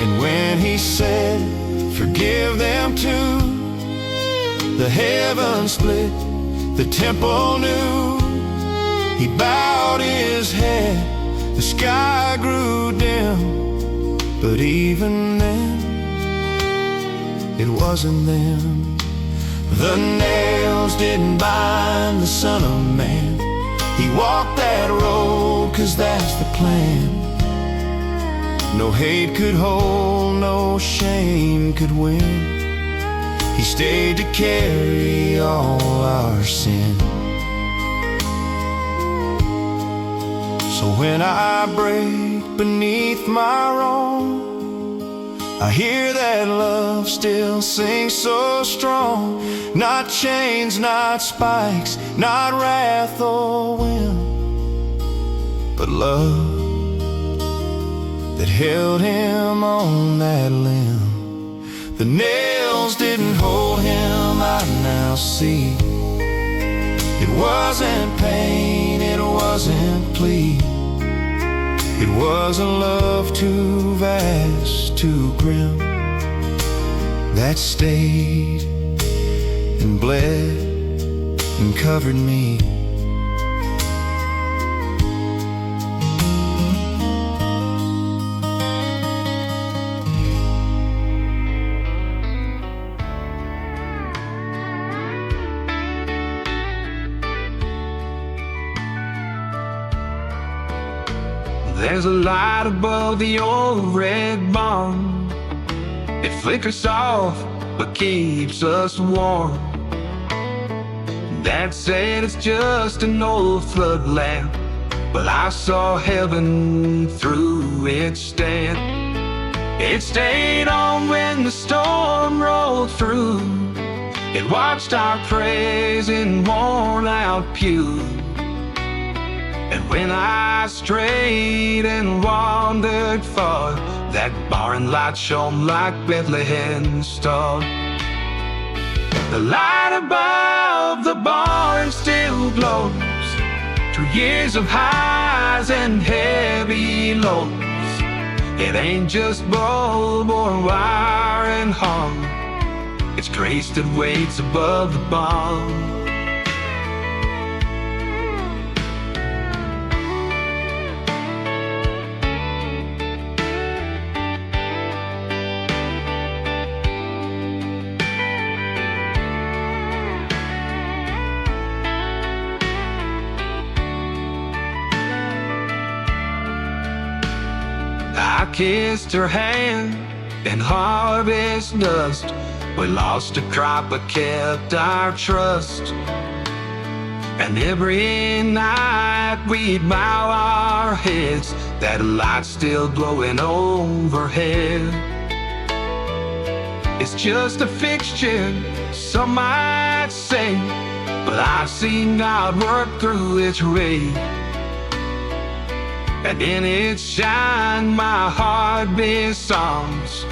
And when he said, forgive them too, the heavens split, the temple knew. He bowed his head, the sky grew dim, but even then, it wasn't them. The nails didn't bind the Son of Man. He walked that road 'cause that's the plan. No hate could hold, no shame could win. He stayed to carry all our sin. So when I break beneath my wrong, I hear that love still sings so strong. Not chains, not spikes, not wrath or wind, but love that held him on that limb. The nails didn't hold him, I now see. It wasn't pain, it wasn't plea. It was a love too vast, too grim, that stayed and bled and covered me. There's a light above the old red barn. It flickers soft but keeps us warm. Dad said it's just an old flood lamp, but I saw heaven through its stand. It stayed on when the storm rolled through. It watched our praise in worn-out pews. And when I strayed and wandered far, that barn light shone like Bethlehem's star. The light above the barn still glows through years of highs and heavy lows. It ain't just bulb or wire and hung, it's grace that waits above the barn. kissed her hand in harvest dust. We lost a crop but kept our trust. And every night we'd bow our heads, that light still glowing overhead. It's just a fixture, some might say, but I've seen God work through its ray. And in its shine my heart beats songs.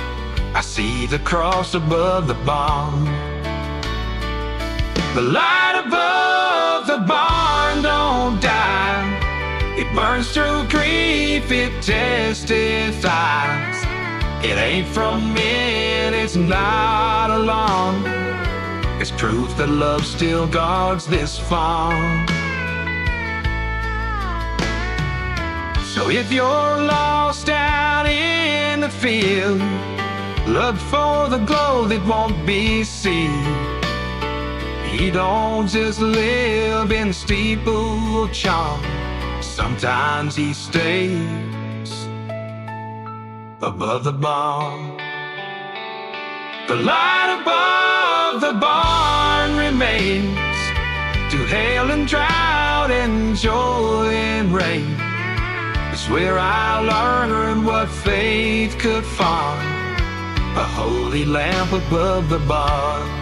I see the cross above the barn. The light above the barn don't die. It burns through grief, it testifies. It ain't from men, it's not alone. It's proof that love still guards this farm. So if you're lost out in the field, look for the glow that won't be seen. He don't just live in steeple charm. Sometimes he stays above the barn. The light above the barn remains through hail and drought and joy and rain. It's where I learned what faith could farm, a holy lamp above the barn.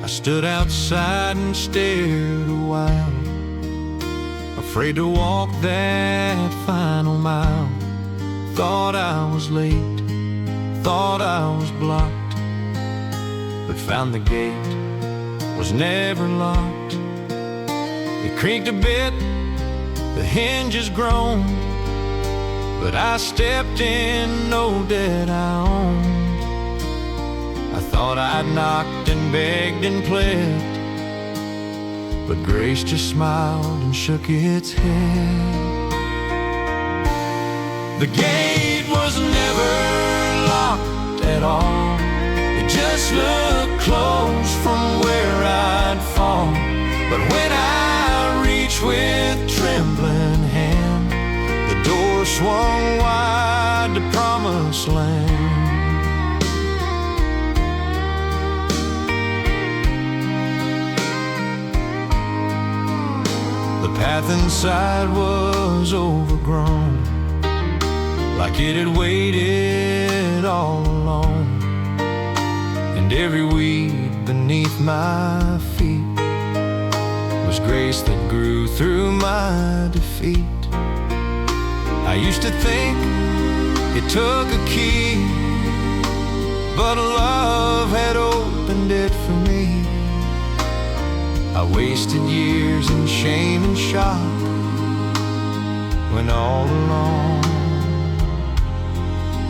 I stood outside and stared a while, afraid to walk that final mile. Thought I was late, thought I was blocked, but found the gate was never locked. It creaked a bit, the hinges groaned, but I stepped in, no debt I owned. I thought I'd knocked and begged and pled, but grace just smiled and shook its head. The gate was never locked at all. It just looked closed from where I'd fall. But when I reached with trembling hand, the door swung wide to promised land. The path inside was overgrown, like it had waited all along. And every weed beneath my feet was grace that grew through my defeat. I used to think it took a key, but love had opened it for me. I wasted years in shame and shock, when all along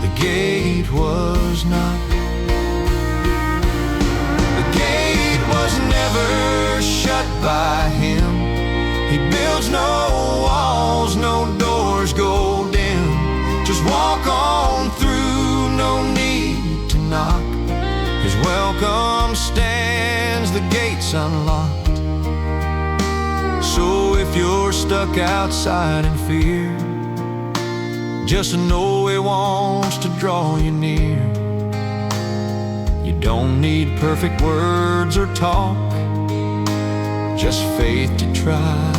the gate was not. The gate was never shut by him. He builds no walls, no doors go dim. Just walk on through, no need to knock. His welcome stands, the gate's unlocked. So if you're stuck outside in fear, just know he wants to draw you near. You don't need perfect words or talk, just faith to try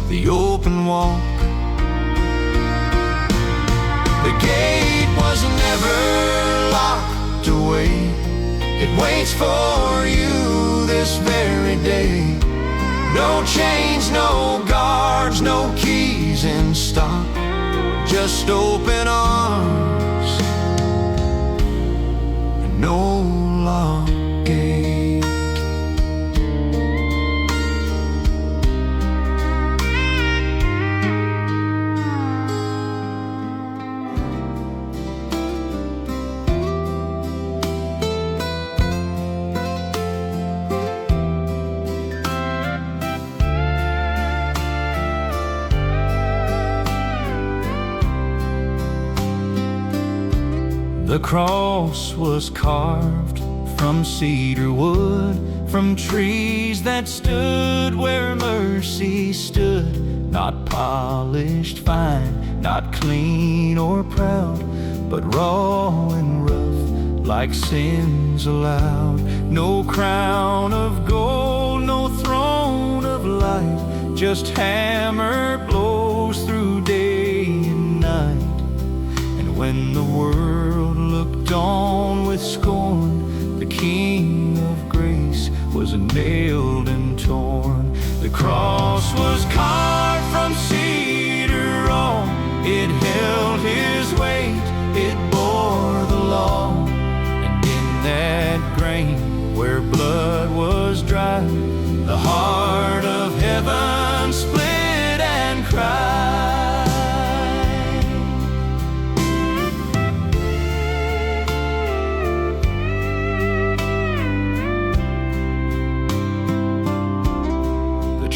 the open walk. The gate was never locked away. It waits for you this very day. No chains, no guards, no keys in stock, just open arms and no locked gate. The cross was carved from cedar wood, from trees that stood where mercy stood. Not polished fine, not clean or proud, but raw and rough, like sins allowed. No crown of gold, no throne of light, just hammer blows through day and night. And when the world looked on with scorn, the King of grace was nailed and torn. The cross was carved from cedar raw, it held his weight, it bore the law. And in that grain where blood was dry, the heart of heaven split and cried.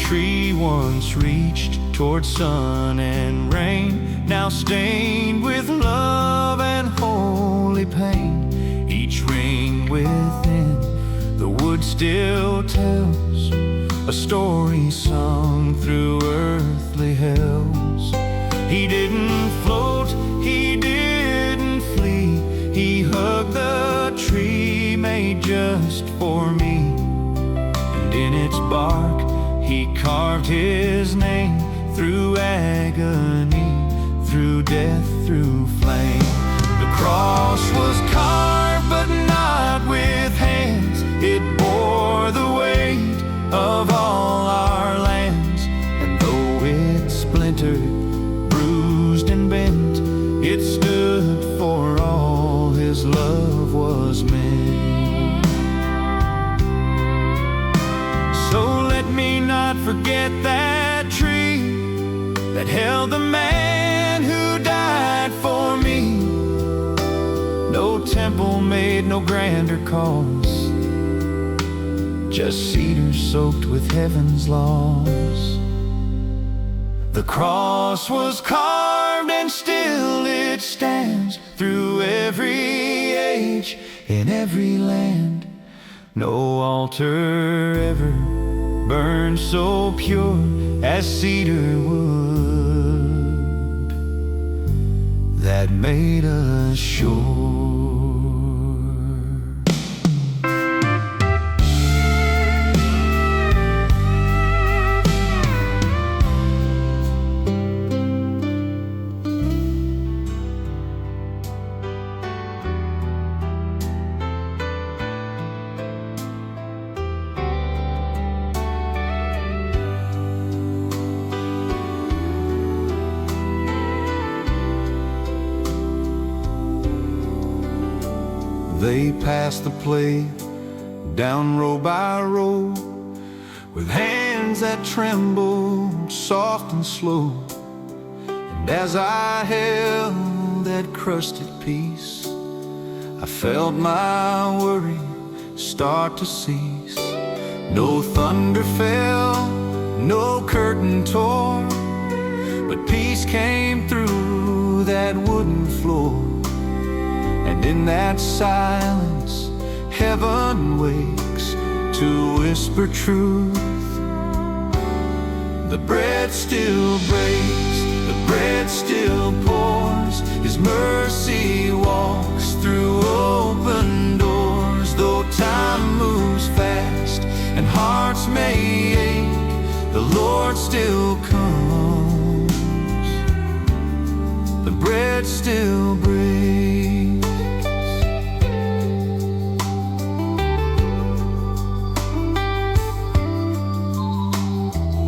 Tree once reached toward sun and rain, now stained with love and holy pain. Each ring within the wood still tells a story sung through earthly hells. He didn't float, he didn't flee, he hugged the tree made just for me. And in its bark he carved his name, through agony, through death, through flame. The cross was carved, but not with hands. It bore the weight of all our lands. And though it splintered, bruised and bent, it stood for all his love was meant. So let me not forget that tree that held the man who died for me. No temple made no grander cause, just cedar soaked with heaven's laws. The cross was carved and still it stands, through every age, in every land. No altar ever burned so pure as cedar wood that made us sure. They passed the plate down row by row, with hands that trembled, soft and slow. And as I held that crusted piece, I felt my worry start to cease. No thunder fell, no curtain tore, but peace came through that wooden floor. And in that silence, heaven wakes to whisper truth. The bread still breaks, the bread still pours. His mercy walks through open doors. Though time moves fast and hearts may ache, the Lord still comes. The bread still breaks.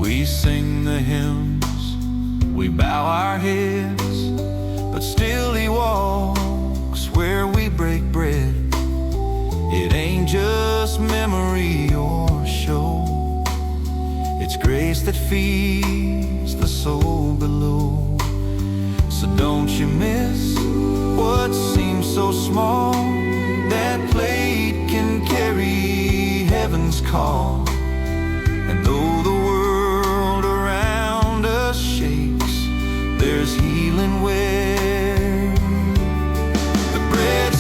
We sing the hymns, we bow our heads, but still he walks where we break bread. It ain't just memory or show, it's grace that feeds the soul below. So don't you miss what seems so small. That plate can carry heaven's call. And though the world around us shakes, there's healing where the bread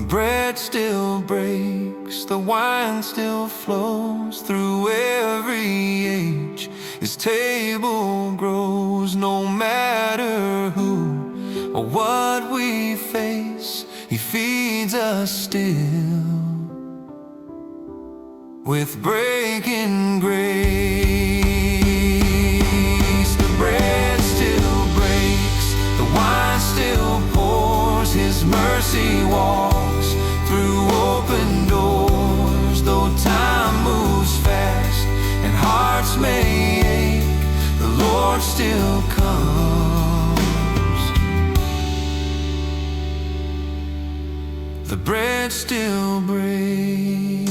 bread still breaks, the wine still flows. Through every age His table grows. No matter who or what we face, He feeds us still with breaking grace. The bread still breaks, the wine still pours. His mercy walks through open doors. Though time moves fast and hearts may ache, the Lord still comes. The bread still breaks.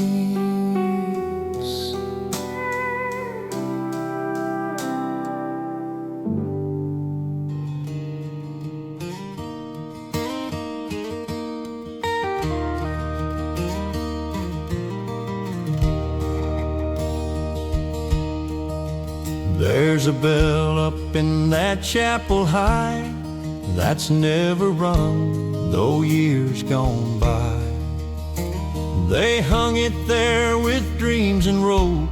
There's a bell up in that chapel high that's never rung, though years gone by. They hung it there with dreams and rope,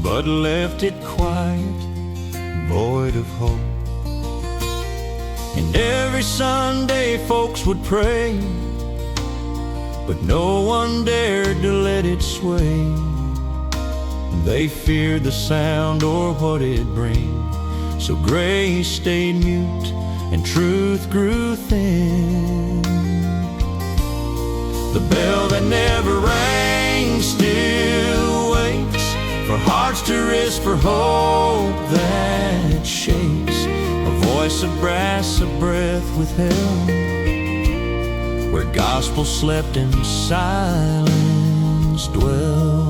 but left it quiet, void of hope. And every Sunday folks would pray, but no one dared to let it sway. They feared the sound or what it'd bring, so grace stayed mute and truth grew thin. The bell that never rang still waits for hearts to risk, for hope that shakes. A voice of brass, a breath withheld, where gospel slept and silence dwelled.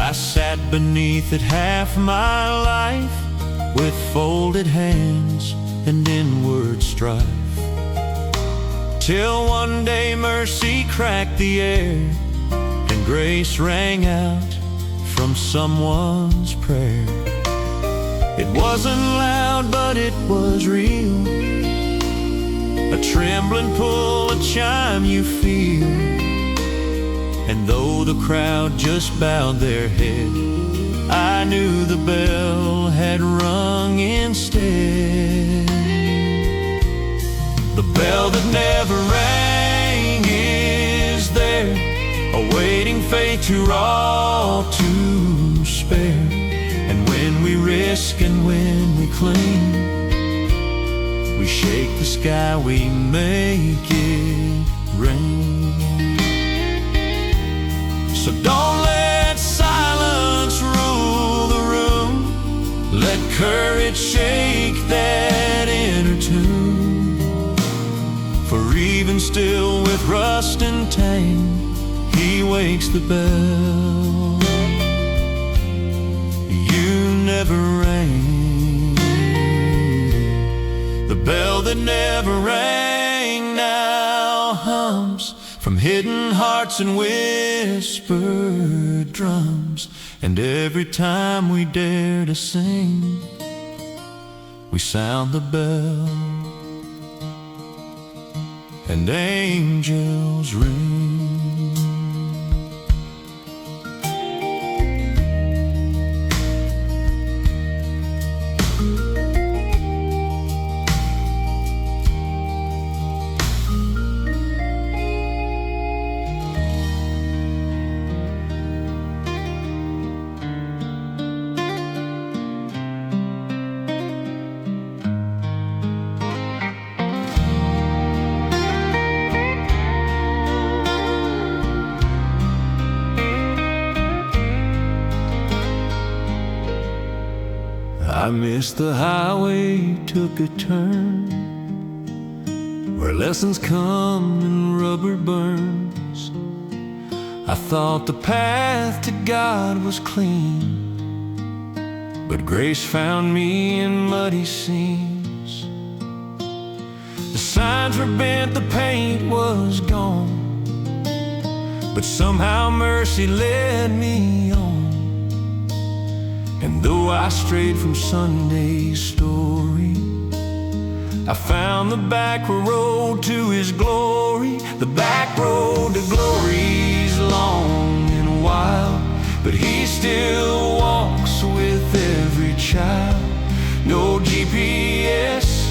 I sat beneath it half my life, with folded hands and inward strife, till one day mercy cracked the air and grace rang out from someone's prayer. It wasn't loud, but it was real, a trembling pull, a chime you feel. And though the crowd just bowed their head, I knew the bell had rung instead. The bell that never rang is there, awaiting faith to all to spare. And when we risk and when we cling, we shake the sky, we make it rain. So don't let silence rule the room, let courage shake that inner tune. For even still with rust and tang, He wakes the bell. You never rang, the bell that never rang now hums from hidden hearts and whispered drums. And every time we dare to sing, we sound the bell and angels ring. I missed the highway, took a turn where lessons come and rubber burns. I thought the path to God was clean, but grace found me in muddy seams. The signs were bent, the paint was gone, but somehow mercy led me on. And though I strayed from Sunday's story, I found the back road to His glory. The back road to glory's long and wild, but He still walks with every child. No GPS,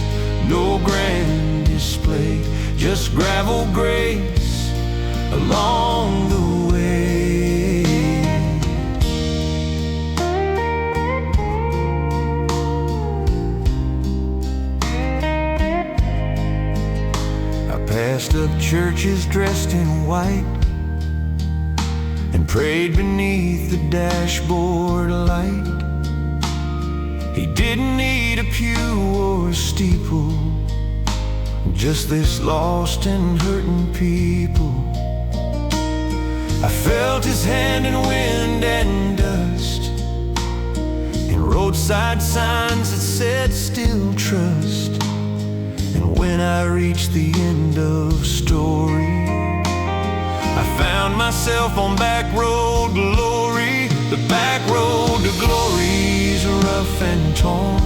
no grand display, just gravel grace along the way. I passed up churches dressed in white and prayed beneath the dashboard light. He didn't need a pew or a steeple, just this lost and hurting people. I felt His hand in wind and dust, and roadside signs that said still trust. And when I reached the end of story, I found myself on back road glory. The back road to glory's rough and torn,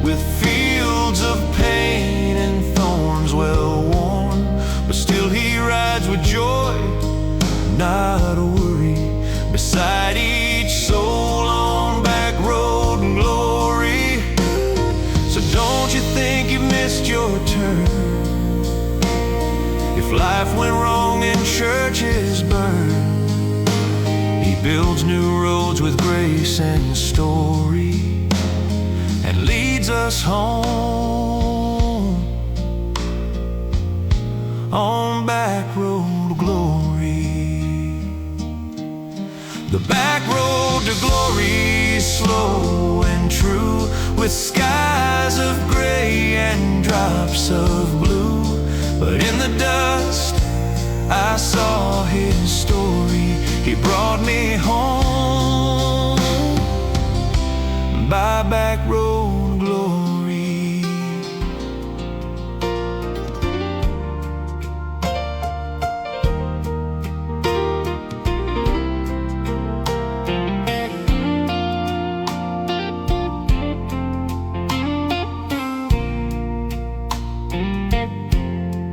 with fields of pain and thorns well worn, but still He rides with joy, not a worry, beside each soul on back road and glory. So don't you think you missed your turn, if life went wrong and churches burned. He builds new roads with grace and story, and leads us home on back road to glory. The back road to glory, slow and true, with skies of gray and drops of blue. But in the dust I saw His story. He brought me home by back road glory.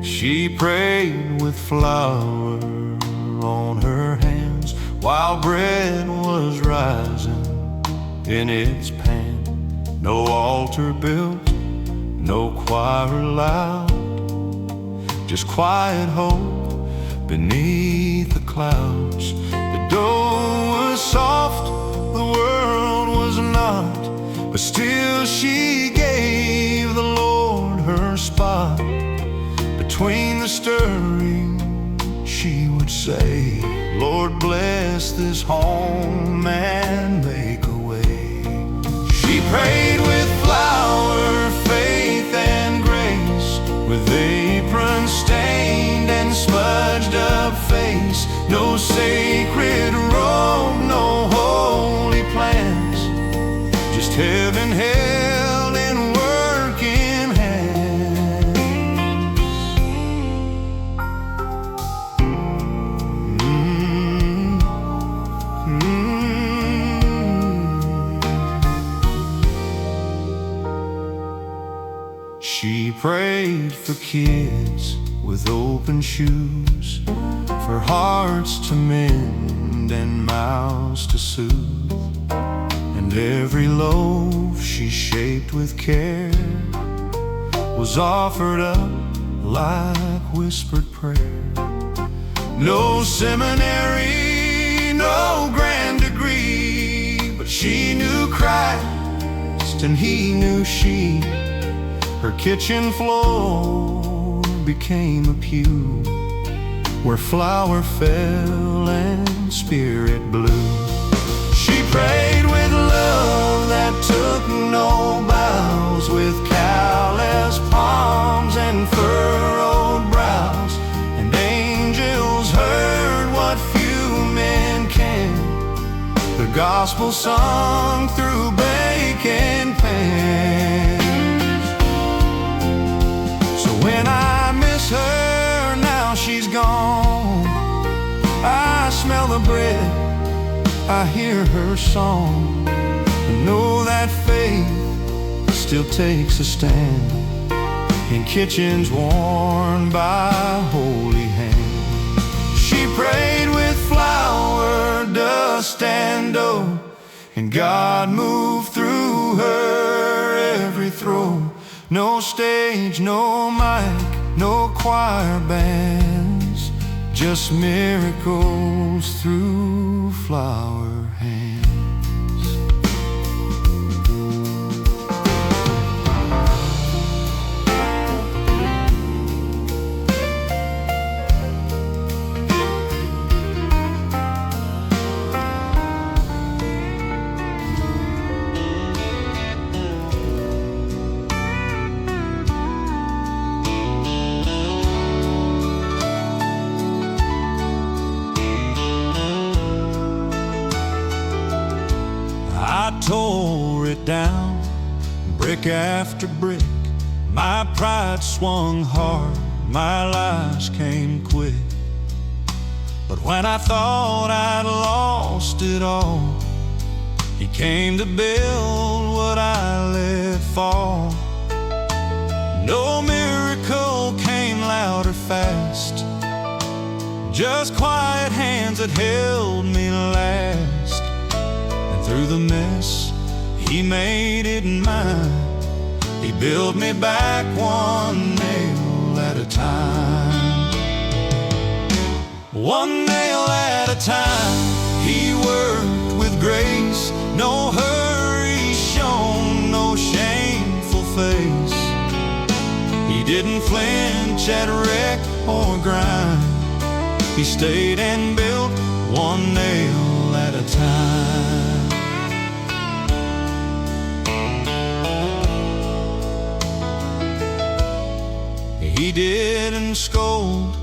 She prayed with flour on her hands while bread was rising in its pan. No altar built, no choir loud, just quiet hope beneath the clouds. The dough was soft, the world was not, but still she gave the Lord her spot. Between the stirring, she would say, Lord, bless this home and make a way. She prayed with flour, faith, and grace, with apron stained and smudged up face. No sacred robe, no holy plans, just heaven held in working hand. She prayed for kids with open shoes, for hearts to mend and mouths to soothe. And every loaf she shaped with care was offered up like whispered prayer. No seminary, no grand degree, but she knew Christ and He knew she. Her kitchen floor became a pew where flower fell and spirit blew. She prayed with love that took no bows, with callous palms and furrowed brows. And angels heard what few men can, the gospel sung through babes aching pains. So when I miss her, now she's gone, I smell the bread, I hear her song, and know that faith still takes a stand in kitchens worn by holy hands. She prayed with flour, dust, and dough, and God moved through her every throw. No stage, no mic, no choir bands, just miracles through flower hands. I tore it down, brick after brick. My pride swung hard, my lies came quick. But when I thought I'd lost it all, He came to build what I let fall. No miracle came loud or fast, just quiet hands that held me last. Through the mess, He made it mine. He built me back one nail at a time. One nail at a time, He worked with grace. No hurry shown, no shameful face. He didn't flinch at wreck or grind. He stayed and built one nail at a time. He didn't scold,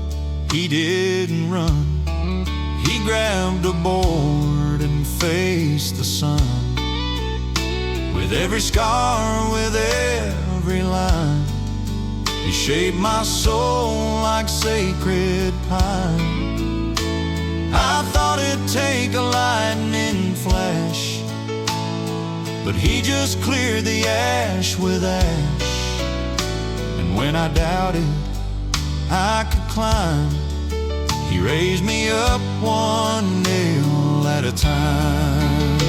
He didn't run. He grabbed a board and faced the sun. With every scar, with every line, He shaped my soul like sacred pine. I thought it'd take a lightning flash, but He just cleared the ash with ash. And when I doubted I could climb, He raised me up one nail at a time.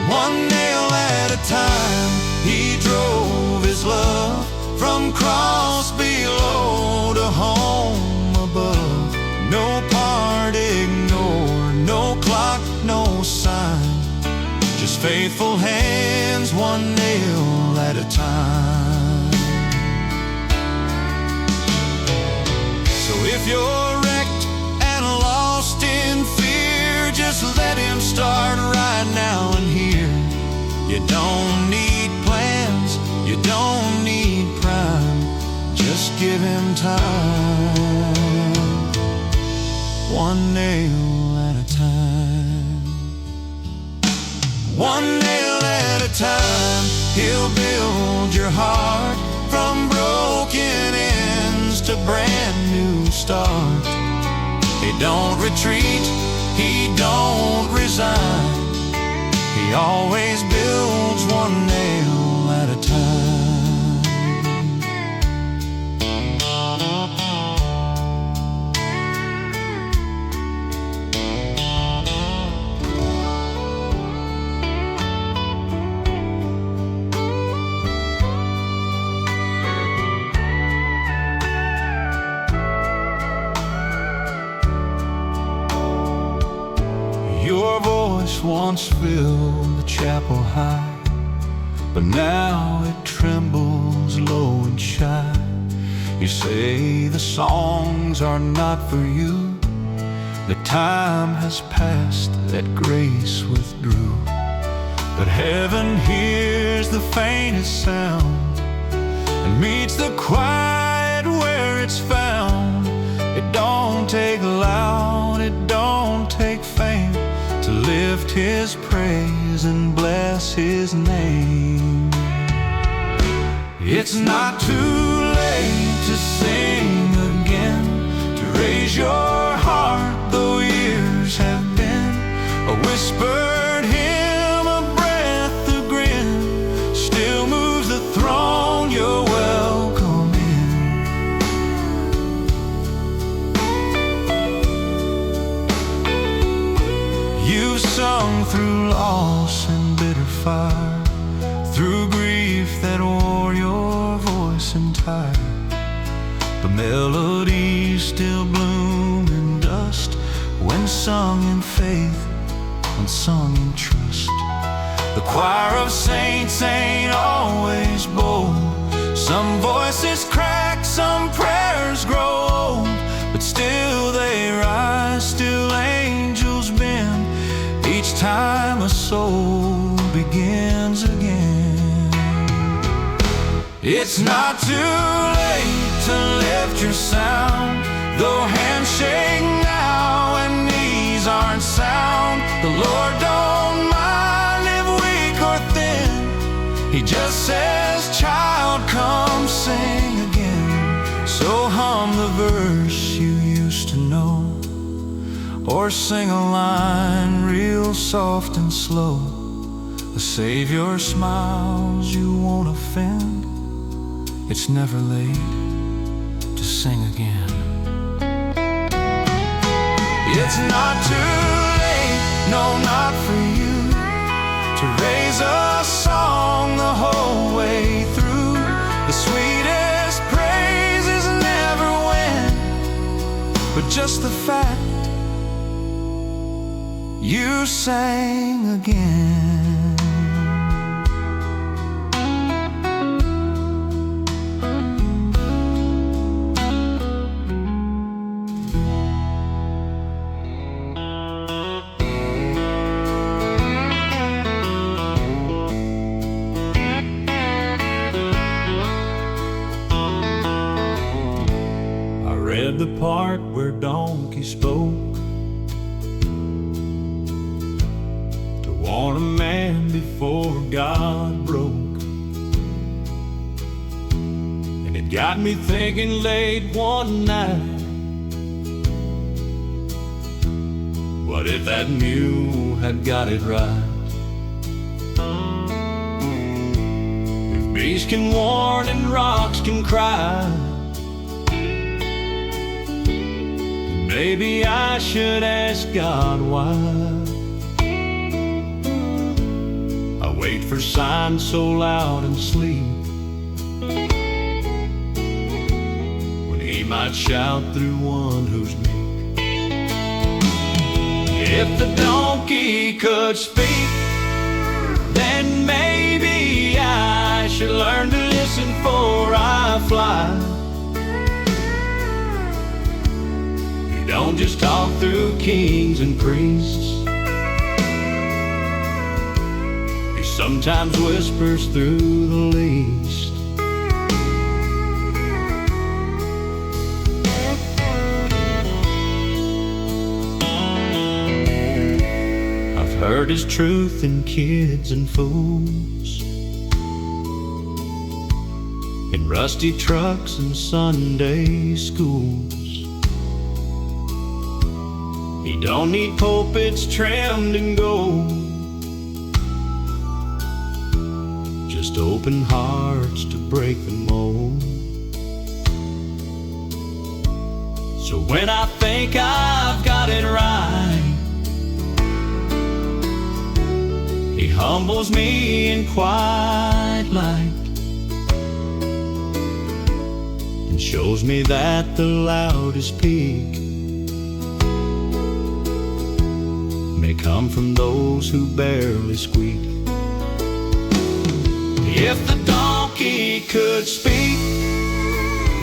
One nail at a time, He drove His love from cross below to home above. No part ignored, no clock, no sign, just faithful hands, one nail at a time. If you're wrecked and lost in fear, just let Him start right now and here. You don't need plans, you don't need prime, just give Him time. One nail at a time. One nail at a time, He'll build your heart from broken ends to brand new start. He don't retreat, He don't resign. He always builds one nail at a time. Your voice once filled the chapel high, but now it trembles low and shy. You say the songs are not for you, the time has passed that grace withdrew. But heaven hears the faintest sound and meets the quiet where it's found. It don't take loud, it don't take fame to lift His praise and bless His name. It's not too late to sing again, to raise your heart, though years have been. A whispered hymn, a breath, a grin, still moves the throne. You're welcome in. You've sung through loss and bitter fire, through grief that wore your voice entire. The melodies still bloom in dust, when sung in faith, when sung in trust. The choir of saints ain't always bold. Some voices crack, some prayers grow old, but still they rise, still angels bend, each time a soul begins again. It's not too late to lift your sound, though hands shake now and knees aren't sound. The Lord don't mind if weak or thin. He just says, child, come sing again. So hum the verse you used to know, or sing a line real soft and slow. The Savior smiles, you won't offend. It's never late to sing again. It's not too late, no, not for you, to raise a song the whole way through. The sweetest praises never win, but just the fact you sang again. Read the part where donkey spoke to warn a man before God broke, and it got me thinking late one night, what if that mule had got it right? If beasts can warn and rocks can cry, maybe I should ask God why. I wait for signs so loud and sleep, when He might shout through one who's meek. If the donkey could speak, then maybe I should learn to listen before I fly. Don't just talk through kings and priests. He sometimes whispers through the least. I've heard His truth in kids and fools, in rusty trucks and Sunday schools. He don't need pulpits trimmed in gold, just open hearts to break the mold. So when I think I've got it right, He humbles me in quiet light, and shows me that the loudest peak may come from those who barely squeak. If the donkey could speak,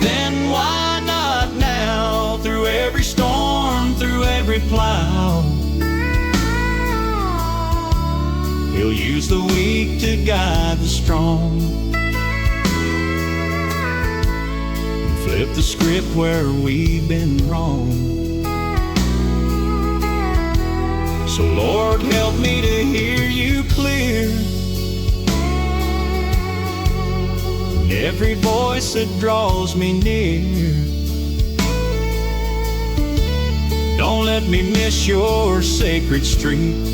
then why not now? Through every storm, through every plow, He'll use the weak to guide the strong, and flip the script where we've been wrong. So Lord, help me to hear You clear, every voice that draws me near. Don't let me miss your sacred street,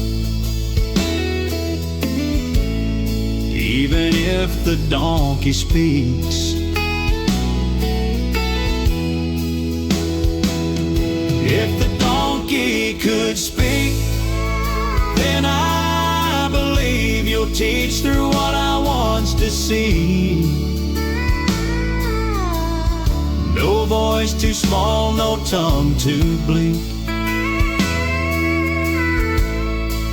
even if the donkey speaks. If the donkey could speak, then I believe you'll teach through what I once deceived. No voice too small, no tongue too bleak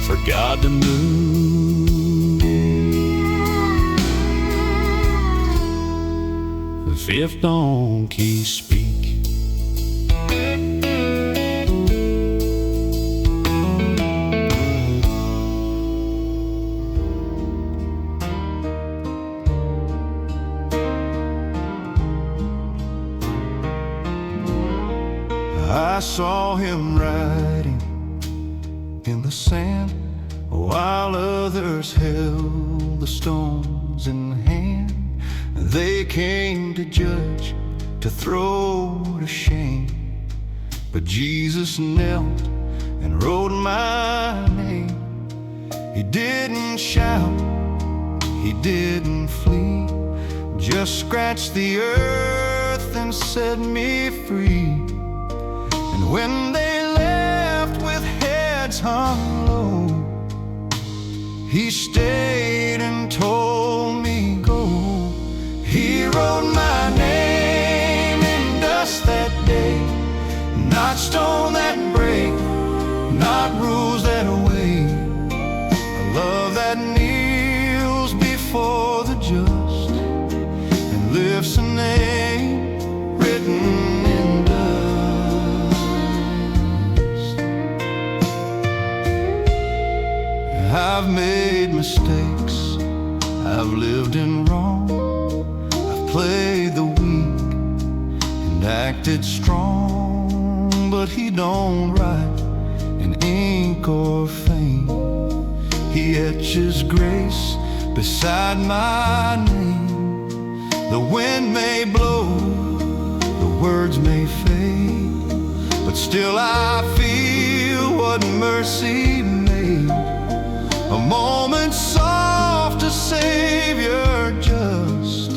for God to move. If donkeys speak. I saw him writing in the sand while others held the stones in hand. They came to judge, to throw to shame, but Jesus knelt and wrote my name. He didn't shout, he didn't flee, just scratched the earth and set me free. And when they left with heads hung low, he stayed and told me go. He wrote my name in dust that day, not stone that break, not rules that weigh, a love that kneels before the just and lifts a name written. I've made mistakes, I've lived in wrong, I've played the weak and acted strong, but he don't write in ink or fame. He etches grace beside my name. The wind may blow, the words may fade, but still I feel what mercy made. A moment soft, a Savior just,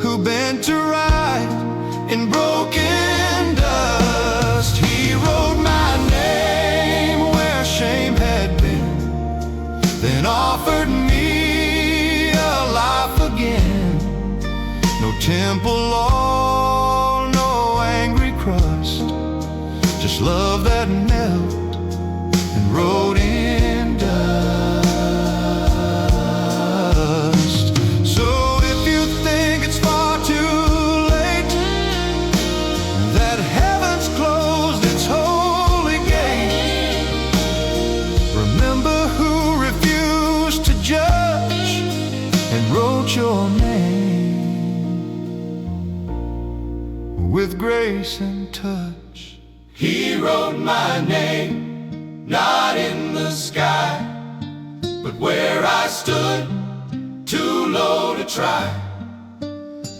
who bent to right in broken dust. He wrote my name where shame had been, then offered me a life again. No temple law, no angry crust, just love that knelt and wrote in dust. Your name with grace and touch. He wrote my name, not in the sky, but where I stood, too low to try.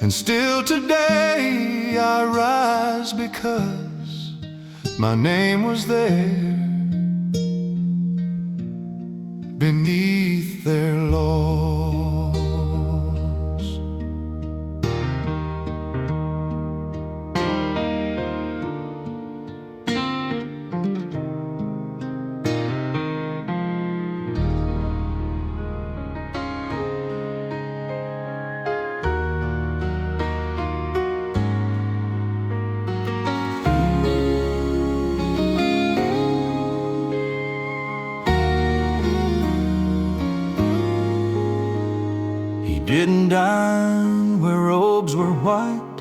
And still today I rise because my name was there beneath their laws. Didn't dine where robes were white,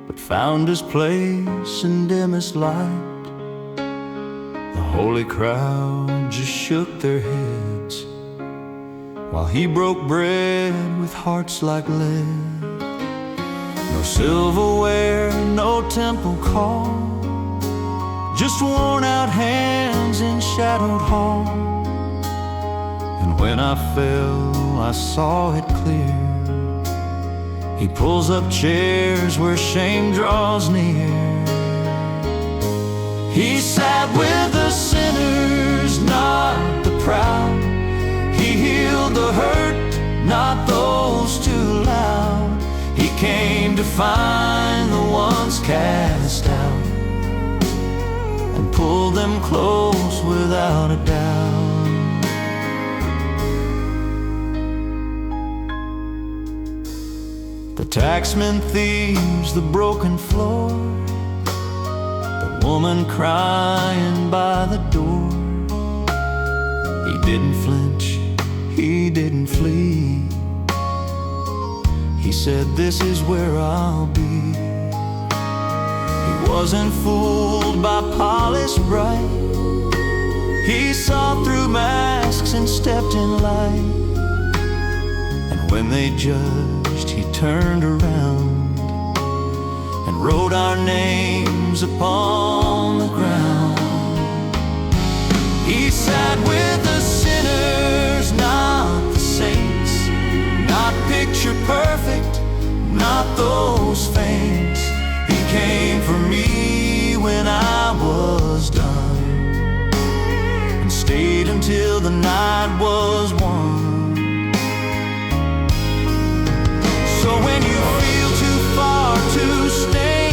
but found his place in dimmest light. The holy crowd just shook their heads while he broke bread with hearts like lead. No silverware, no temple call, just worn out hands in shadowed hall. And when I fell, I saw it clear. He pulls up chairs where shame draws near. He sat with the sinners, not the proud. He healed the hurt, not those too loud. He came to find the ones cast out and pull them close without a doubt. The taxman thieves the broken floor, the woman crying by the door. He didn't flinch, he didn't flee. He said, "This is where I'll be." He wasn't fooled by polished bright. He saw through masks and stepped in light. And when they judged, he turned around and wrote our names upon the ground. He sat with the sinners, not the saints, not picture perfect, not those faints. He came for me when I was done and stayed until the night was won. So when you feel too far to stay,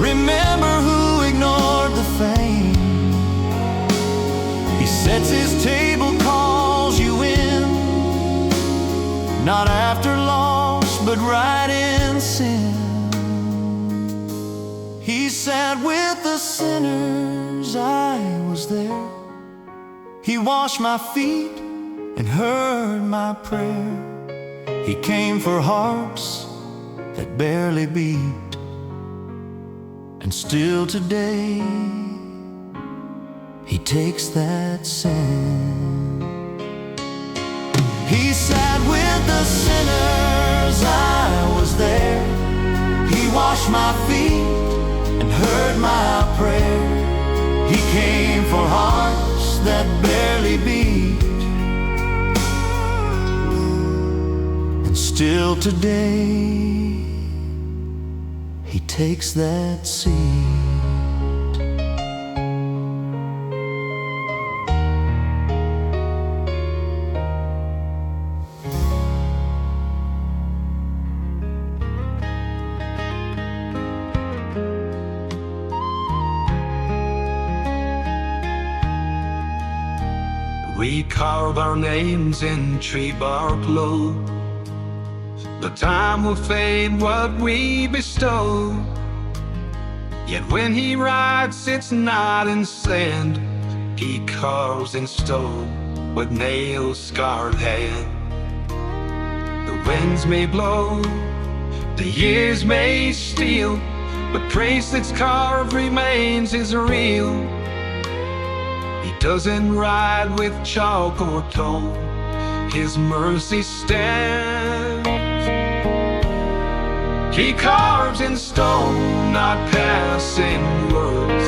remember who ignored the fame. He sets his table, calls you in, not after loss, but right in sin. He sat with the sinners, I was there. He washed my feet and heard my prayer. He came for hearts that barely beat, and still today he takes that sin. He sat with the sinners, I was there. He washed my feet and heard my prayer. He came for hearts that barely beat, and still today he takes that seat. We carve our names in tree bark low. The time will fade what we bestow. Yet when he writes, it's not in sand. He carves in stone with nail-scarred hand. The winds may blow, the years may steal, but praise that's carved remains is real. He doesn't ride with chalk or tone, his mercy stands. He carves in stone, not passing words,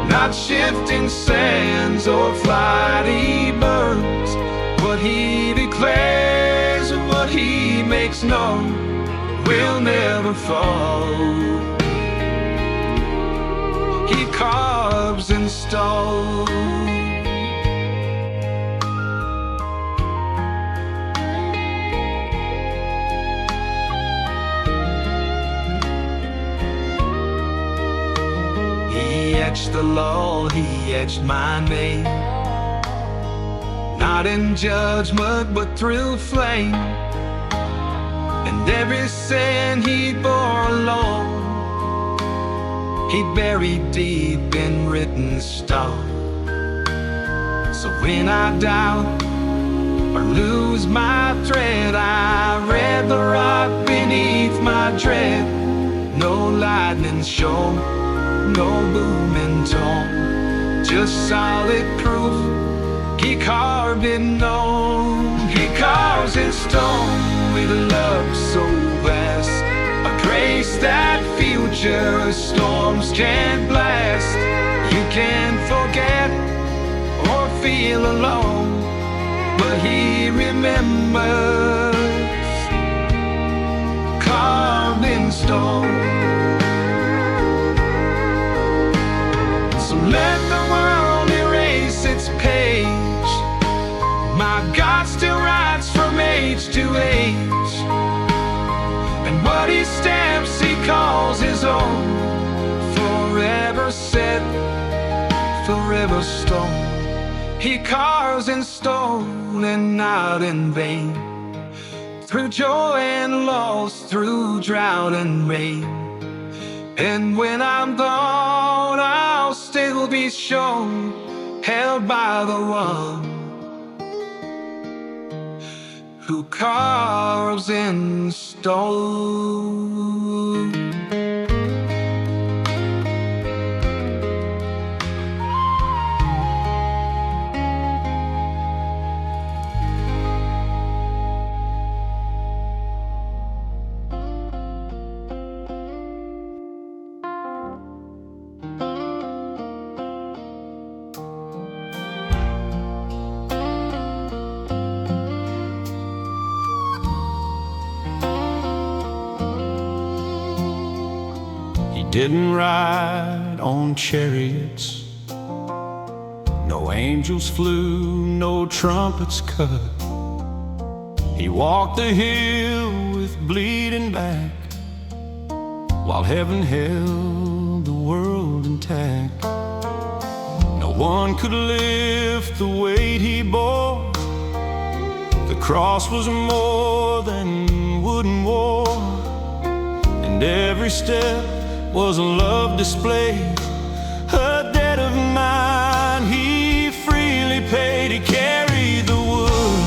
not shifting sands or flighty birds. What he declares and what he makes known will never fall. He carves in stone. He etched the law, he etched my name, not in judgment but through flame. And every sin he bore alone, he buried deep in written stone. So when I doubt or lose my thread, I read the rock beneath my tread. No lightning show, no booming tone, just solid proof he carved it known. He carves in stone with a love so vast, a grace that future storms can't blast. You can't forget or feel alone, but he remembers. carved in stone. So let the world erase its page. My God still writes from age to age, and what he stamps he calls his own. Forever set, forever stone. He carves in stone and not in vain, through joy and loss, through drought and rain. And when I'm gone, I'll still be shown, held by the one who carves in stone. Didn't ride on chariots, no angels flew, no trumpets cut. He walked the hill with bleeding back, while heaven held the world intact. No one could lift the weight he bore. The cross was more than wooden war, and every step was a love display, a debt of mine he freely paid. He carried the wood,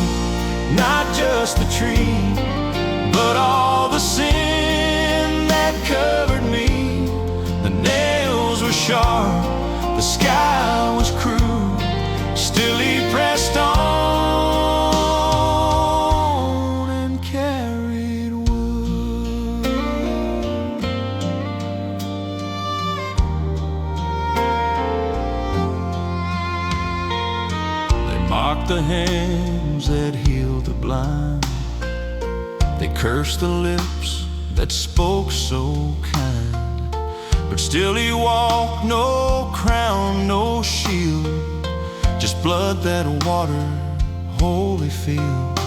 not just the tree, but all the sin that covered me. The nails were sharp, the sky was cruel, still he pressed on and carried wood. They mocked the hands that healed the blind, they cursed the lips that spoke so kind, but still he walked, no crown, no shield, just blood that watered holy field.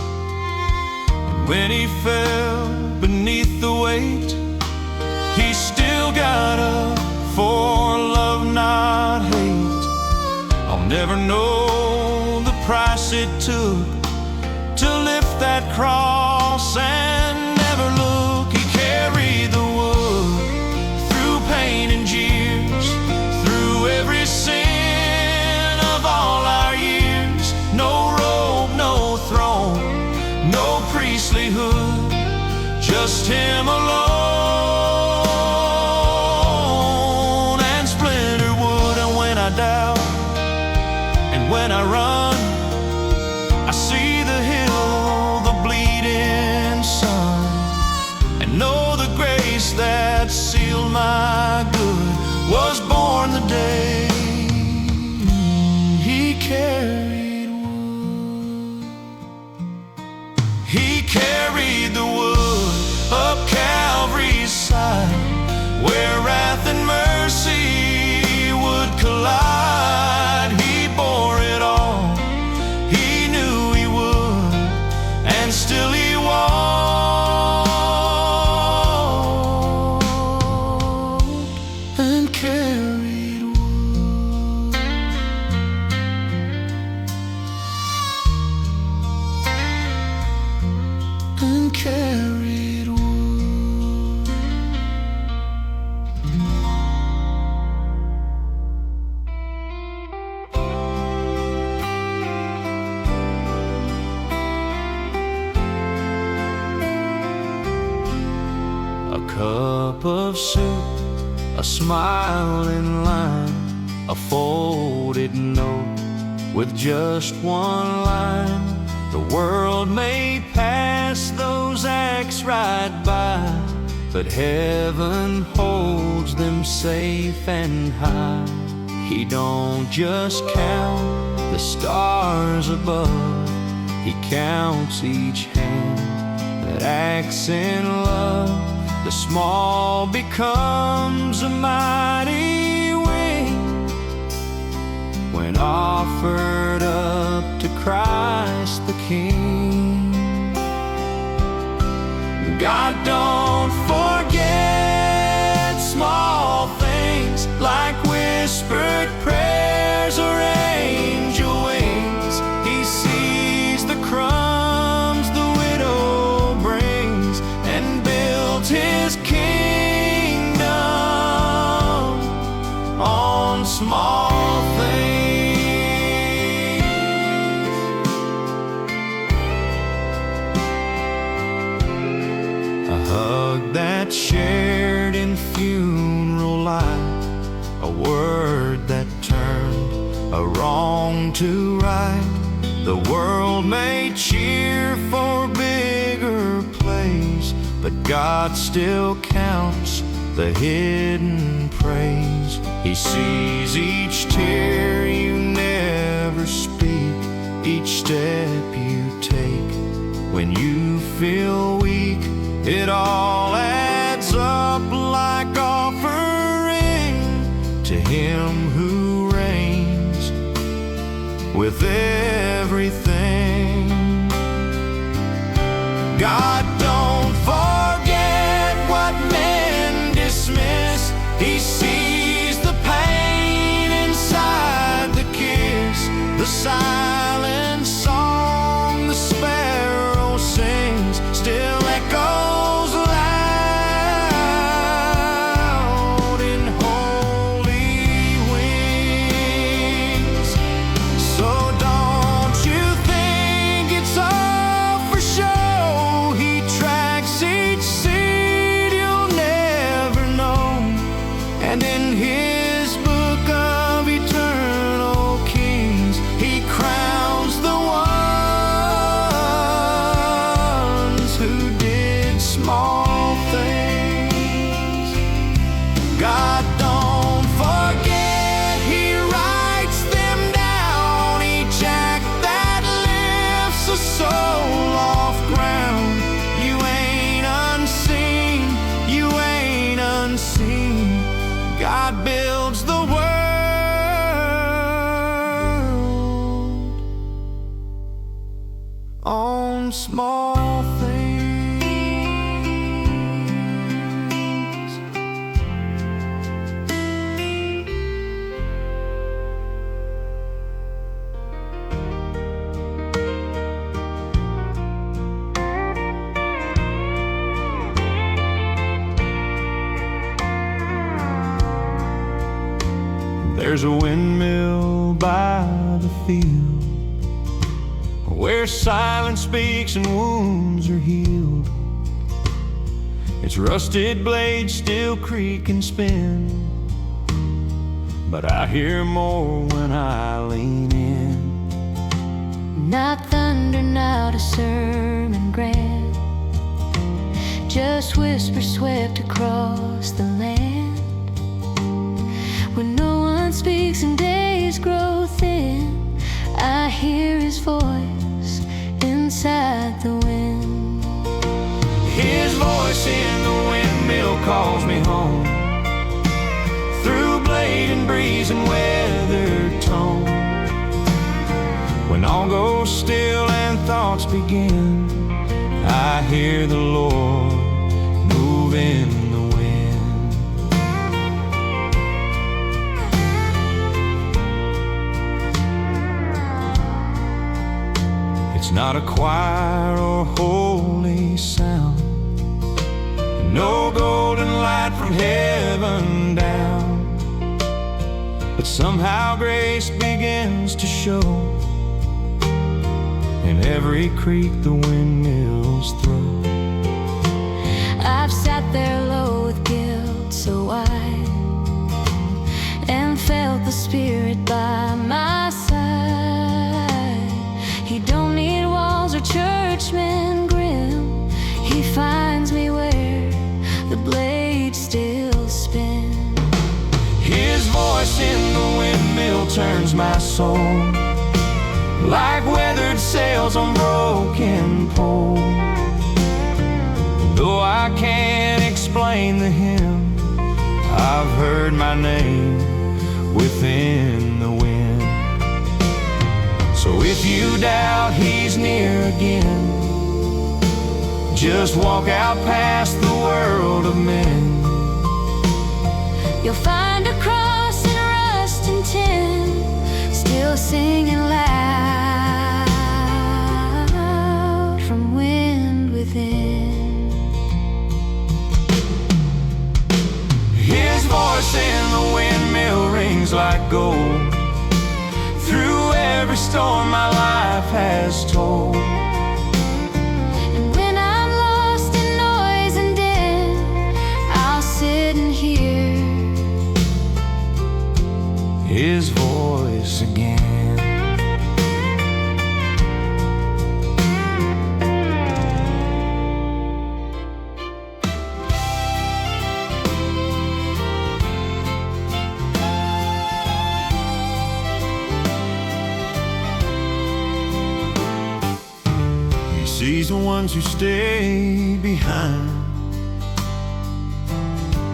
And when he fell beneath the weight, he still got up for love, not hate. I'll never know the price it took to lift that cross and never look. He carried the wood through pain and jeers, through every sin of all our years. No robe, no throne, no priestly hood, just him alone and splintered wood. And when I doubt and when I run, I see the hill, the bleeding sun, and know the grace that sealed my good was born the day he carried wood. He carried the wood up Calvary's side, where wrath and mercy would collide. He bore it all, he knew he would, and still he walked and carried wood. And carried wood. A cup of soup, a smiling line, a folded note with just one line. The world may pass those acts right by, but heaven holds them safe and high. He don't just count the stars above, he counts each hand that acts in love. the small becomes a mighty wing when offered up to Christ the King. God, don't forget small things like whispered prayers or angel wings. He sees the crumbs the widow brings and builds his kingdom on small things. A hug that's shared in funeral light, a word that turned a wrong to right. The world may cheer for bigger plays, but God still counts the hidden praise. He sees each tear you never speak, each step you take when you feel weak. It all adds up like offering to Him who reigns with everything. God, don't forget what men dismiss. He sees the pain inside the kiss, the silent song the sparrow sings still echoes loud in holy wings. So don't you think it's all for show? He tracks each seed you'll never know, and in His book of eternal kings He crowns the ones who did small things. God, don't forget He writes them down, each act that lifts a soul off ground. You ain't unseen, you ain't unseen. God builds the world on small things. There's a windmill by the field where silence speaks and wounds are healed. Its rusted blades still creak and spin, but I hear more when I lean in. Not thunder, not a sermon grand, just whisper swept across the land. When no one speaks and days grow thin, I hear His voice inside the wind. His voice in the windmill calls me home, through blade and breeze and weathered tone. When all goes still and thoughts begin, I hear the Lord move in the wind. It's not a choir or holy sound, no golden light from heaven down, but somehow grace begins to show in every creak the windmills throw. I've sat there low with guilt so wide and felt the Spirit by my side. He don't need walls or churchmen grim. He finds me where the blades still spin. His voice in the windmill turns my soul like weathered sails on broken poles. Though I can't explain explain the hymn. I've heard my name within the wind. So if you doubt he's near again, just walk out past the world of men. You'll find a cross in rust and tin, still singing loud from wind within. His voice in the windmill rings like gold, through every storm my life has told. And when I'm lost in noise and din, I'll sit and hear His voice again. He sees the ones who stay behind,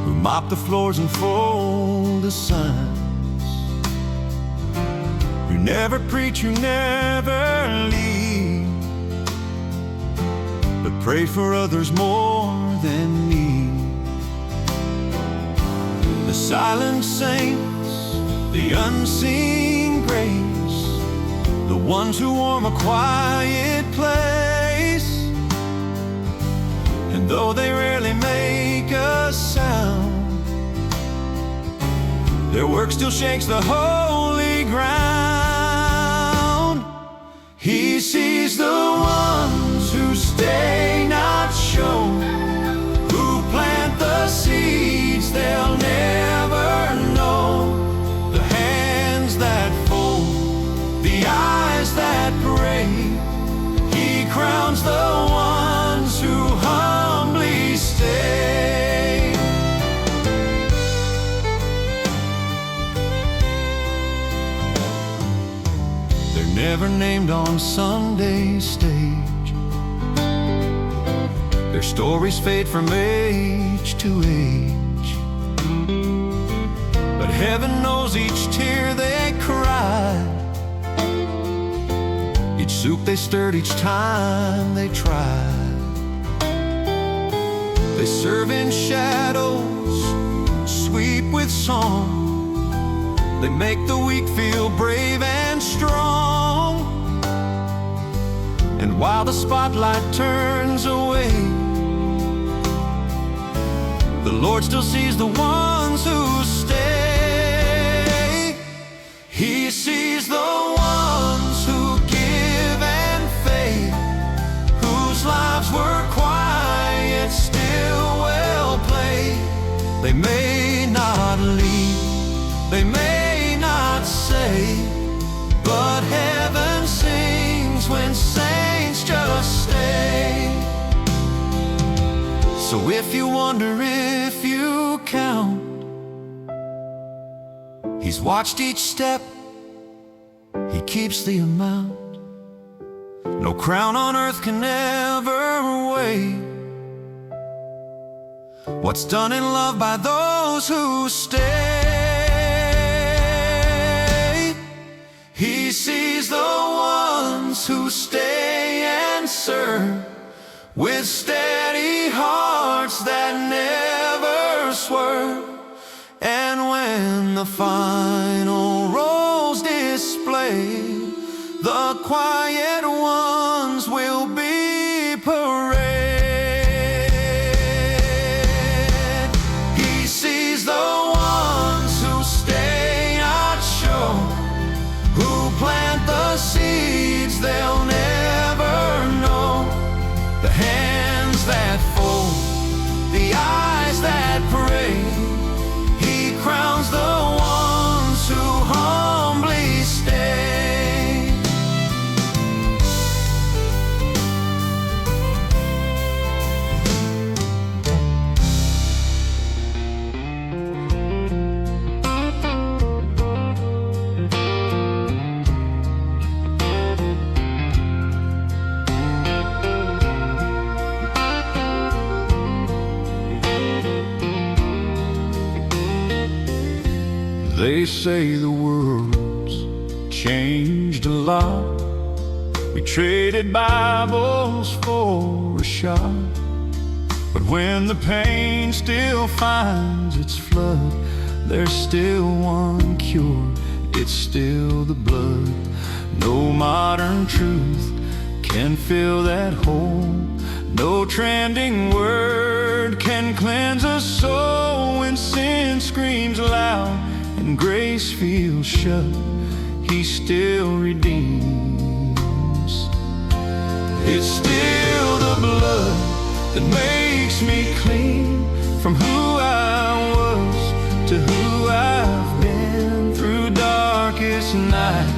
who mop the floors and fold the signs, who never preach, who never lead, but pray for others more than need. The silent saints, the unseen grace, the ones who warm a quiet place. And though they rarely make a sound, their work still shakes the holy ground. He sees the ones who stay not shown, who plant the seeds they'll never know, the hands that fold, the eyes that pray. He crowns the ones who humbly stay. They're never named on Sunday's stage, their stories fade from age to age, but heaven knows each tear they cried, each soup they stirred, each time they tried. They serve in shadows, sweep with song, they make the weak feel brave and strong. And while the spotlight turns away, the Lord still sees the ones who stay. He sees the ones who give and faith, whose lives were quiet, still well played. They may not lead, they may not say, but heaven sings when saints just stay. So if you wonder if you count, He's watched each step, He keeps the amount. No crown on earth can ever weigh what's done in love by those who stay. He sees the ones who stay and serve, with steady hearts that never swerve. And when the final roll's displayed, the quiet ones will be parade. He sees the ones who stay not shown, who plant the seeds they'll never know, the hands that fold, the eyes that pray. He crowns the ones who humbly stay. They say the world's changed a lot. We traded Bibles for a shot. But when the pain still finds its flood, there's still one cure, it's still the blood. No modern truth can fill that hole. No trending word can cleanse a soul. When sin screams loud and grace feels shut, He still redeems. It's still the blood that makes me clean, from who I was to who I've been. Through darkest night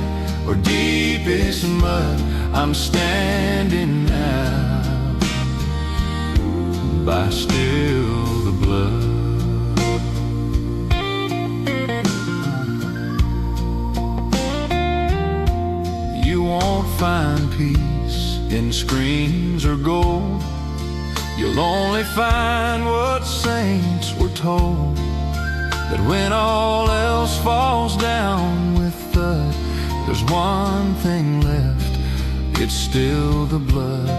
or deepest mud, I'm standing now by still the blood. You won't find peace in screens or gold. You'll only find what saints were told, that when all else falls down with thud, there's one thing left, it's still the blood.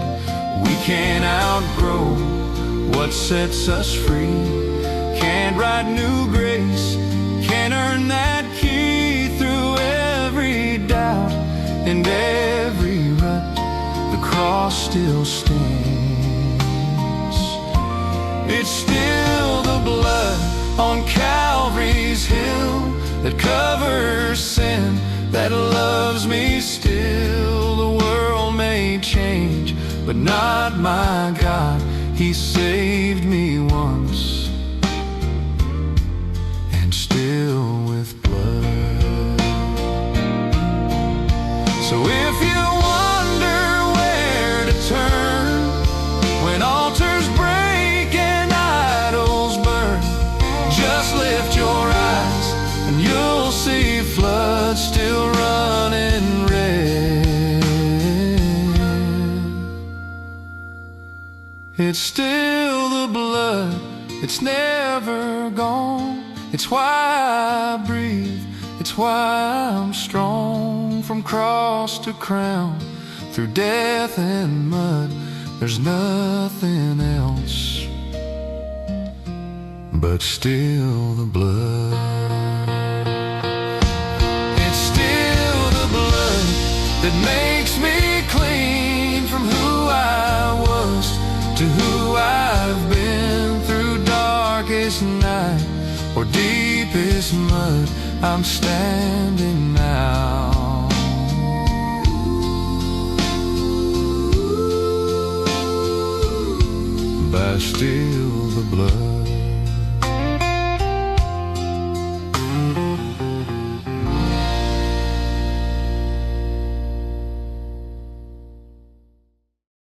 We can't outgrow what sets us free, can't write new grace, can't earn that key. Through every doubt and every rut, the cross still stands. It's still the blood on Calvary's hill that covers sin, that loves me still. The world may change, but not my God. He saved me once, and still with blood. So if you wonder where to turn when altars break and idols burn, just lift your eyes and you'll see flood still running red. It's still the blood, it's never gone. It's why I breathe, it's why I'm strong. From cross to crown, through death and mud, there's nothing else but still the blood. It's still the blood that makes me clean, from who I was to who I've been. Through darkest night or deepest mud, I'm standing now by still the blood.